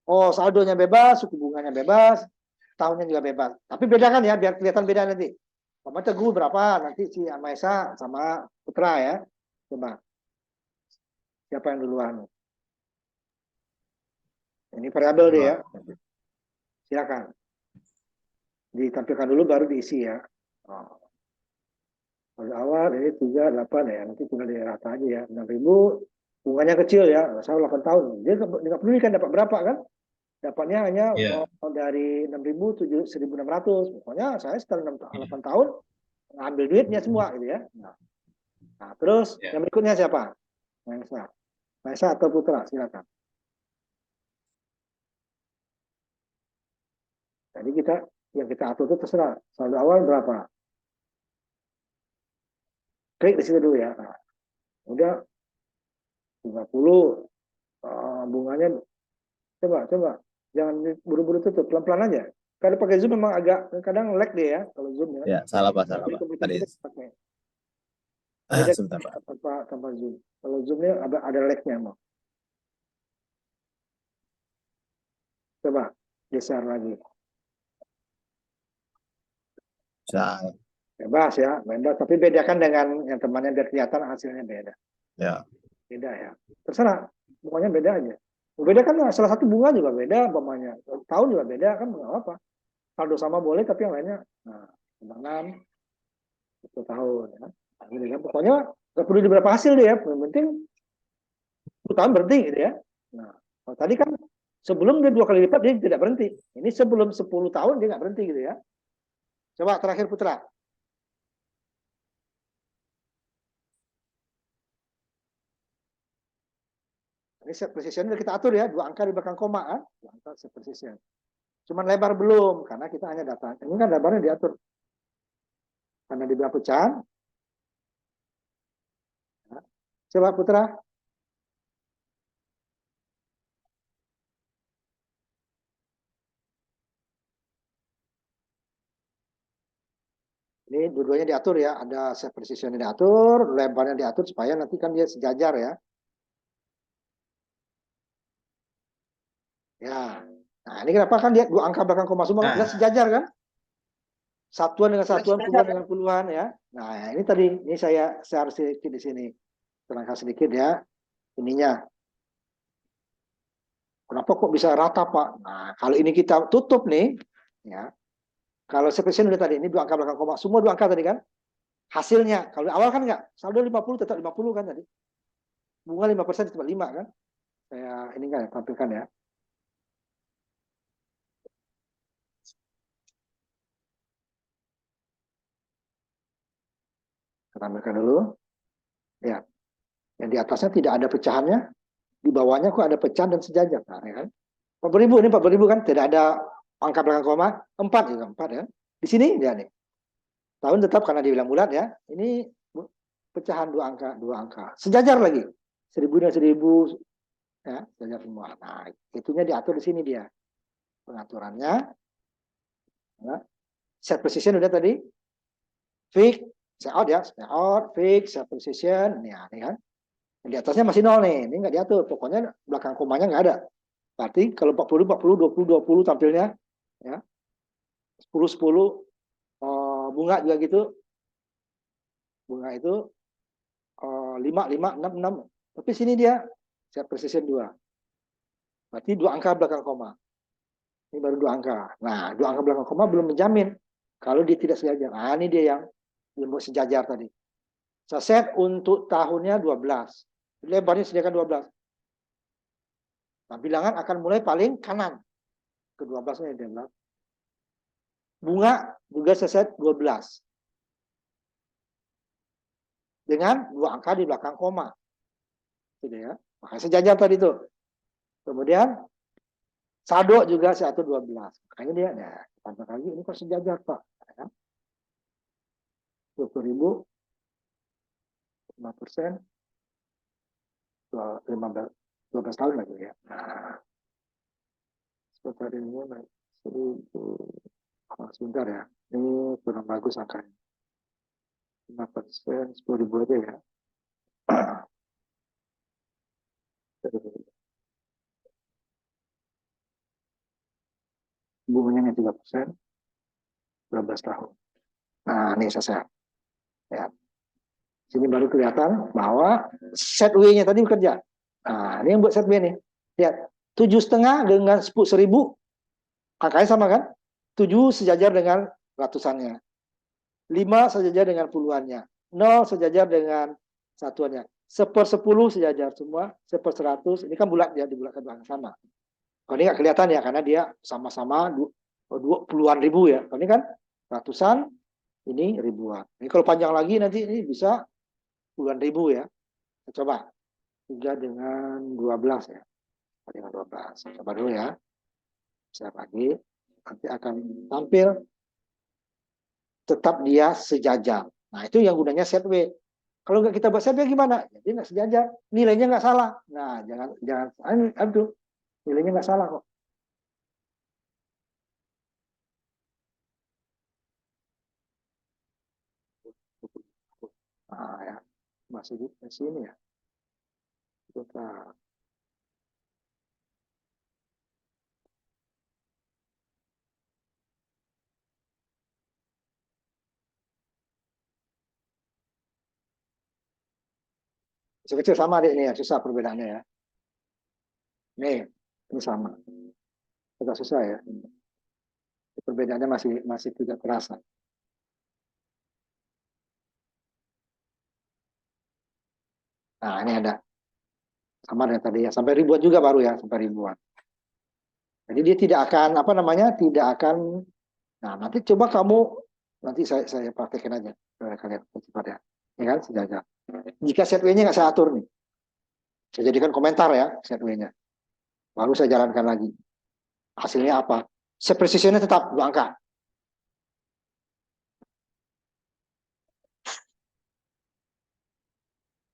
Oh, saldonya bebas, suku bunganya bebas, tahunnya juga bebas. Tapi bedakan ya, biar kelihatan beda nanti. Sama Teguh berapa, nanti si Amaisa sama Putra ya. Coba. Siapa yang duluan? Ini variabel deh ya. Silakan. Ditampilkan dulu baru diisi ya. Oh. Pada awal ini 38 ya, nanti tinggal di rata aja ya. 6.000, bunganya kecil ya, saya 8 tahun. Dia nggak peduli kan dapat berapa kan? Dapatnya hanya dari 6.000 1.600. Pokoknya saya setelah 8 tahun ngambil duitnya semua gitu ya. Nah terus yang berikutnya siapa? Maesa atau Putra, silakan. Jadi yang kita atur itu terserah. Saldo awal berapa? Klik di situ dulu ya. Nah, udah 50 bunganya coba jangan buru-buru tutup, pelan-pelan aja. Kalau pakai Zoom memang agak kadang lag deh ya kalau Zoom ya. Ya, salah Pak. Tadi. Sebentar Pak. Tanpa Zoom. Kalau Zoom-nya ada lag-nya emang. Coba geser lagi. Bisa. Bebas ya, bebas. Tapi bedakan dengan yang temannya biar kelihatan hasilnya beda. Ya. Beda ya. Terserah, pokoknya beda aja. Beda kan salah satu bunga juga beda, umpamanya. Tahun juga beda kan nggak apa. saldo sama boleh, tapi yang lainnya nah, 6 10 tahun ya. Nah, gitu kan. Pokoknya nggak perlu di berapa hasil deh ya, yang penting 10 tahun berhenti gitu ya. Nah, kalau tadi kan sebelum dia 2 kali lipat dia tidak berhenti. Ini sebelum 10 tahun dia nggak berhenti gitu ya. Coba terakhir Putra. Ini set precision kita atur ya, 2 angka di belakang koma kan, 2 angka set precision. Cuman lebar belum, karena kita hanya data. Ini kan lebarnya diatur. Karena dibilang pecahan. Ya. Coba Putra. Ini dua-duanya diatur ya, ada set precision yang diatur, lebarnya diatur supaya nanti kan dia sejajar ya. Ya. Nah, ini kenapa kan dia 2 angka belakang koma semua, Nah, sejajar kan? Satuan dengan satuan, puluhan dengan puluhan ya. Nah, ini tadi, ini saya harus sedikit di sini. Terangkan sedikit ya. Ininya. Kenapa kok bisa rata, Pak? Nah, kalau ini kita tutup nih, ya. Kalau seperti udah tadi, ini 2 angka belakang koma, semua 2 angka tadi kan? Hasilnya, kalau awal kan enggak, saldo 50 tetap 50 kan tadi. Bunga 5% tetap 5 kan? Saya ini kan ya, tampilkan ya. Kita tampilkan dulu. Ya. Yang di atasnya tidak ada pecahannya, di bawahnya kok ada pecahan dan sejajar. Nah, ya kan? 40.000 ini 40.000 kan tidak ada angka belakang koma, 4 juga 4 ya. Di sini ya nih. Tahun tetap karena dibilang bulat ya. Ini pecahan 2 angka, 2 angka. Sejajar lagi. 1.000 dan 1.000 ya, sejajar semua. Nah, itunya diatur di sini dia. Pengaturannya ya. Set precision udah tadi. Fix, set out ya, set out, fix, set precision. Ya, ini kan. Di atasnya masih 0 nih. Ini nggak diatur. Pokoknya belakang komanya nggak ada. Berarti kalau 40, 40, 20, 20 tampilnya ya. 10, 10 bunga juga gitu. Bunga itu 5, 5, 6, 6. Tapi sini dia set precision 2. Berarti 2 angka belakang koma. Ini baru 2 angka. Nah, 2 angka belakang koma belum menjamin kalau dia tidak sejajar. Nah, ini dia yang belum sejajar tadi. Saya set untuk tahunnya 12. Lebarnya sediakan 12. Nah, bilangan akan mulai paling kanan. Ke-12-nya dia bilang. Bunga juga saya set 12. Dengan 2 angka di belakang koma. Gitu ya. Makanya sejajar tadi itu. Kemudian saldo juga 112. Makanya dia, nah, tambah lagi ini kok sejajar Pak. 20.000, 5%, 15, 12 tahun lagi ya. Nah, sebentar ini 1.000, sebentar ya. Ini kurang bagus angkanya. 5%, 10.000 aja ya. Bunganya 3%, 12 tahun. Nah, ini saya. Ya. Sini baru kelihatan bahwa set W-nya tadi bekerja. Nah, ini yang buat set W nih. Lihat, 7,5 dengan 10.000, angkanya sama kan? 7 sejajar dengan ratusannya. 5 sejajar dengan puluhannya. 0 sejajar dengan satuannya. 1/10 sejajar semua. 1/100. Ini kan bulat ya, dibulatkan dua sama. Kalau ini nggak kelihatan ya, karena dia sama-sama puluhan ribu ya. Kalau ini kan ratusan, ini ribuan. Ini kalau panjang lagi nanti ini bisa puluhan ribu ya. Coba 3 dengan 12 ya. Dengan 12. Coba dulu ya. Saya lagi. Nanti akan tampil tetap dia sejajar. Nah, itu yang gunanya set W. Kalau nggak kita buat set W gimana? Jadi nggak sejajar. Nilainya nggak salah. Nah, jangan aduh. Nilainya nggak salah kok. Nah, ya. Masih di sini ya. Kita kecil sama deh ini ya, susah perbedaannya ya. Nih, ini sama. Agak susah ya. perbedaannya masih tidak terasa. Nah, ini ada sama dengan tadi ya, sampai ribuan juga baru ya, sampai ribuan. Jadi dia tidak akan apa namanya, tidak akan. Nah, nanti coba kamu nanti saya praktekin aja kalian cepat ya. Ya kan, sejajar. Jika set W-nya nggak saya atur nih, saya jadikan komentar ya set W-nya. Baru saya jalankan lagi. Hasilnya apa? Sepresisinya tetap 2 angka.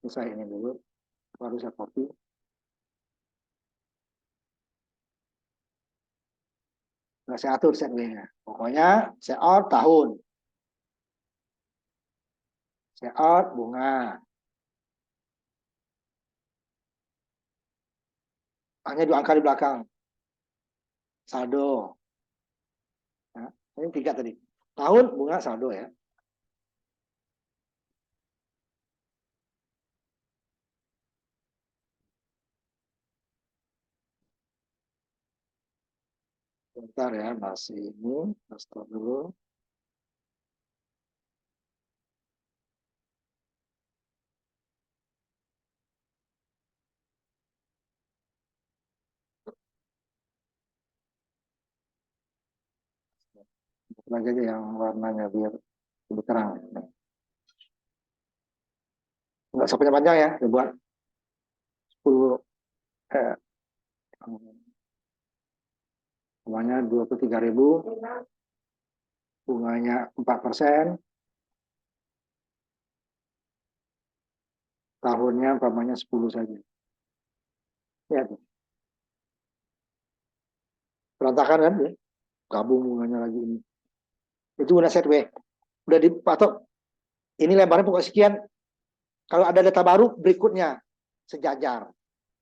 Saya ini dulu, baru saya copy. Nah, saya atur set W-nya. Pokoknya set out tahun. Set out bunga. Hanya 2 angka di belakang. Saldo. Nah, ini 3 tadi. Tahun, bunga, saldo ya. Bentar ya, masih ini. Stop dulu. Lagi aja yang warnanya biar lebih terang. Nggak usah panjang-panjang ya, buat 10 bunganya 23.000, bunganya 4%, tahunnya umpamanya 10 saja. Ya, tuh. Berantakan kan ya? Gabung bunganya lagi ini. Itu udah set W. Udah dipatok. Ini lebarnya pokoknya sekian. Kalau ada data baru berikutnya sejajar.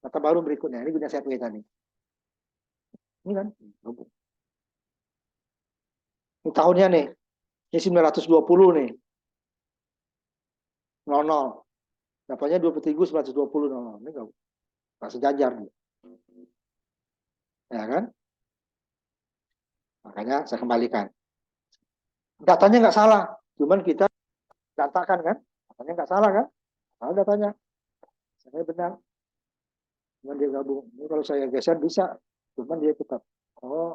Data baru berikutnya. Ini guna set W tadi. Ini kan. Ini tahunnya nih. Ini 920 nih. 00. Dapatnya 23.920 00. Ini nggak sejajar nih. Ya kan? Makanya saya kembalikan. Datanya nggak salah. Cuman kita datakan kan. Datanya nggak salah kan. Salah datanya. Saya benar. Cuman dia gabung. Ini kalau saya geser bisa. Cuman dia tetap. Oh,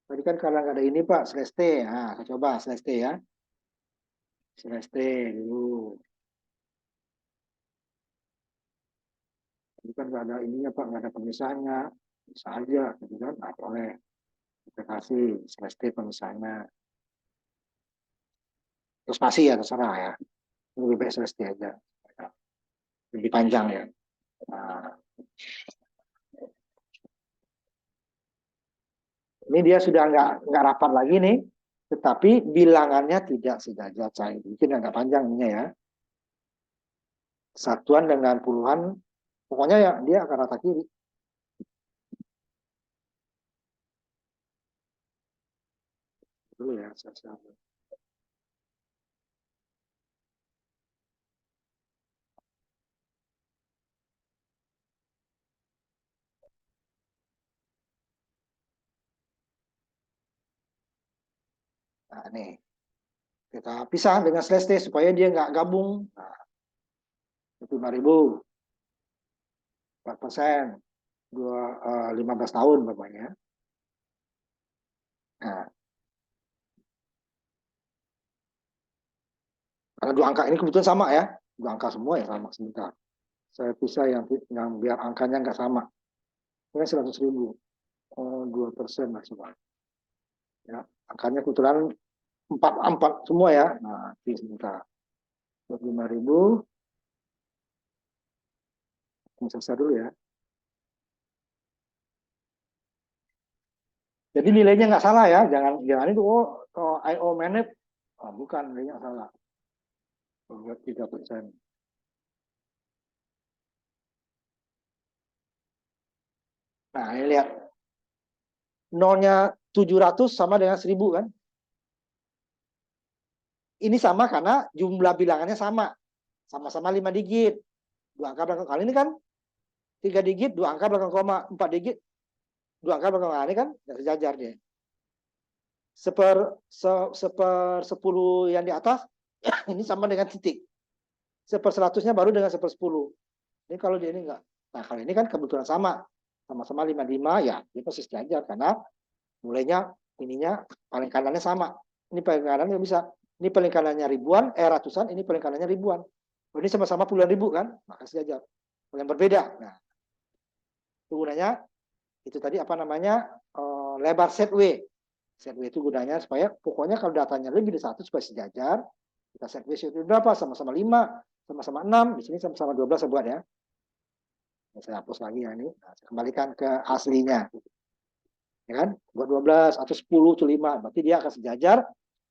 tadi kan karena nggak ada ini Pak, slash T. Nah, saya coba slash T ya. Slash T dulu. Ini kan nggak ada ininya Pak, nggak ada pemisahannya. Bisa aja, gitu kan. Nah, boleh. Kita kasih slash T pemisahannya. Terus spasi ya, terserah ya. Ini lebih baik slash T aja. Lebih panjang ya. Nah, ini dia sudah nggak rapat lagi nih, tetapi bilangannya tidak sejajar cair. Mungkin agak panjang ini ya. Satuan dengan puluhan, pokoknya ya dia akan rata kiri. Dulu ya, saya. Nah, nih. Kita pisah dengan slash T supaya dia nggak gabung. Nah, 5.000. 4%. 15 tahun bapaknya. Nah, karena 2 angka ini kebetulan sama ya. 2 angka semua ya sama sebentar. Saya pisah yang biar angkanya nggak sama. Ini 100.000. 2% maksimal. Ya, angkanya kebetulan 4 semua ya. Nah, sebentar. 25.000. Selesai dulu ya. Jadi nilainya nggak salah ya. Jangan itu IO manage. Oh, bukan, nilainya salah. 3%. Nah, ini lihat. Nolnya 700 sama dengan 1.000 kan. Ini sama karena jumlah bilangannya sama. Sama-sama 5 digit. 2 angka belakang kali ini kan 3 digit, 2 angka belakang koma, 4 digit, 2 angka belakang kali ini kan nggak sejajar dia. seper 10 yang di atas ini sama dengan titik. Seper 100-nya baru dengan seper 10. Ini kalau dia ini enggak. Nah, kalau ini kan kebetulan sama-sama 55 ya, dia pasti sejajar karena mulainya ininya paling kanannya sama. Ini paling kanannya bisa. Ini paling kanannya ribuan, ratusan, ini paling kanannya ribuan. Oh, ini sama-sama puluhan ribu kan, maka sejajar. Yang berbeda. Nah, itu gunanya itu tadi apa namanya lebar set W. Set W itu gunanya supaya pokoknya kalau datanya lebih dari 1 supaya sejajar. Kita set W itu berapa? Sama-sama 5, sama-sama 6, di sini sama-sama 12 saya buat ya. Saya hapus lagi ya ini. Nah, saya kembalikan ke aslinya. Ya kan? Buat 12 atau 10 itu 5, berarti dia akan sejajar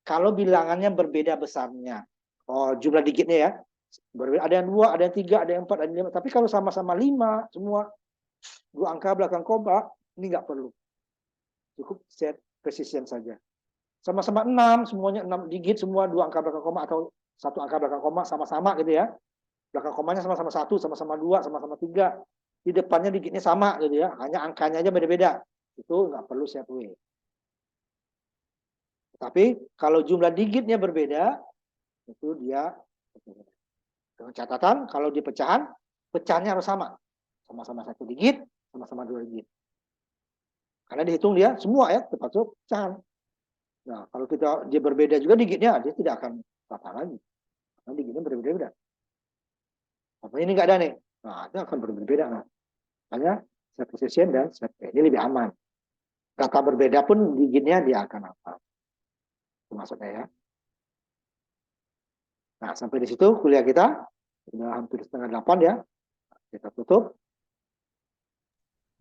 kalau bilangannya berbeda besarnya. Oh, jumlah digitnya ya. Berbeda, ada yang 2, ada yang 3, ada yang 4, ada yang 5. Tapi kalau sama-sama 5 semua 2 angka belakang koma, ini nggak perlu. Cukup set precision saja. Sama-sama 6, semuanya 6 digit, semua 2 angka belakang koma atau 1 angka belakang koma sama-sama gitu ya. Belakang komanya sama-sama 1, sama-sama 2, sama-sama 3. Di depannya digitnya sama gitu ya. Hanya angkanya aja beda-beda. Itu nggak perlu set W. Tapi kalau jumlah digitnya berbeda, itu dia dengan catatan kalau di pecahan, pecahannya harus sama. Sama-sama 1 digit, sama-sama 2 digit. Karena dihitung dia semua ya, termasuk pecahan. Nah, kalau dia berbeda juga digitnya, dia tidak akan rata lagi. Karena digitnya berbeda-beda. Apa ini nggak ada nih? Nah, itu akan berbeda. Nah, makanya set precision dan set P ini lebih aman. Kata berbeda pun digitnya dia akan apa? Itu maksudnya ya. Nah, sampai di situ kuliah kita sudah hampir setengah 8 ya. Kita tutup.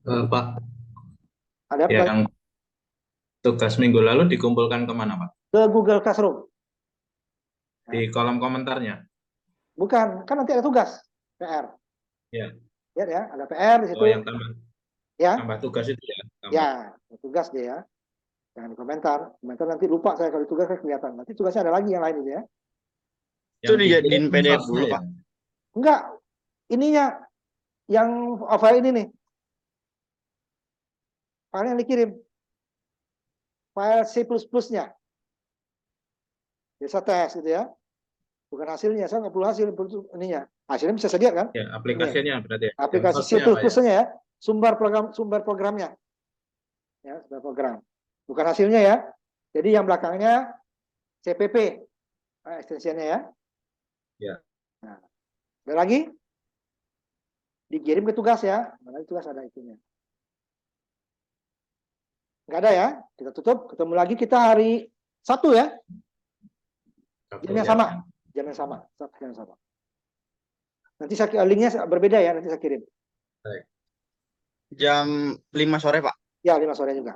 Pak, Ada yang tugas minggu lalu dikumpulkan kemana, Pak? ke Google Classroom. Di kolom komentarnya. Bukan, kan nanti ada tugas PR. Ya. Lihat ya, ada PR di situ. Oh, yang tambah. Ya. Tambah tugas itu ya. Ya, tugas dia ya. Jangan di komentar. Komentar nanti lupa saya kalau tugas kan kelihatan. Nanti tugasnya ada lagi yang lain itu ya. Itu dijadiin PDF source-nya dulu, ya? Pak. Enggak. Ininya yang file ini nih. File yang dikirim. File C++-nya. Bisa tes gitu ya. Bukan hasilnya, saya nggak perlu hasil ininya. Hasilnya bisa saya lihat kan? Ya, aplikasinya berarti ya. Aplikasi C++-nya ya. Sumber programnya. Ya, sumber program. Bukan hasilnya ya. Jadi yang belakangnya CPP. Ekstensinya ya. Ya. Nah, ada lagi? Dikirim ke tugas ya. Mana tugas ada itunya. Nggak ada ya. Kita tutup. Ketemu lagi kita hari Sabtu ya. Jam yang sama. Jam yang sama. Sabtu yang sama. Nanti saya linknya berbeda ya. Nanti saya kirim. Baik. Jam 5 sore, Pak. Ya, 5 sore juga.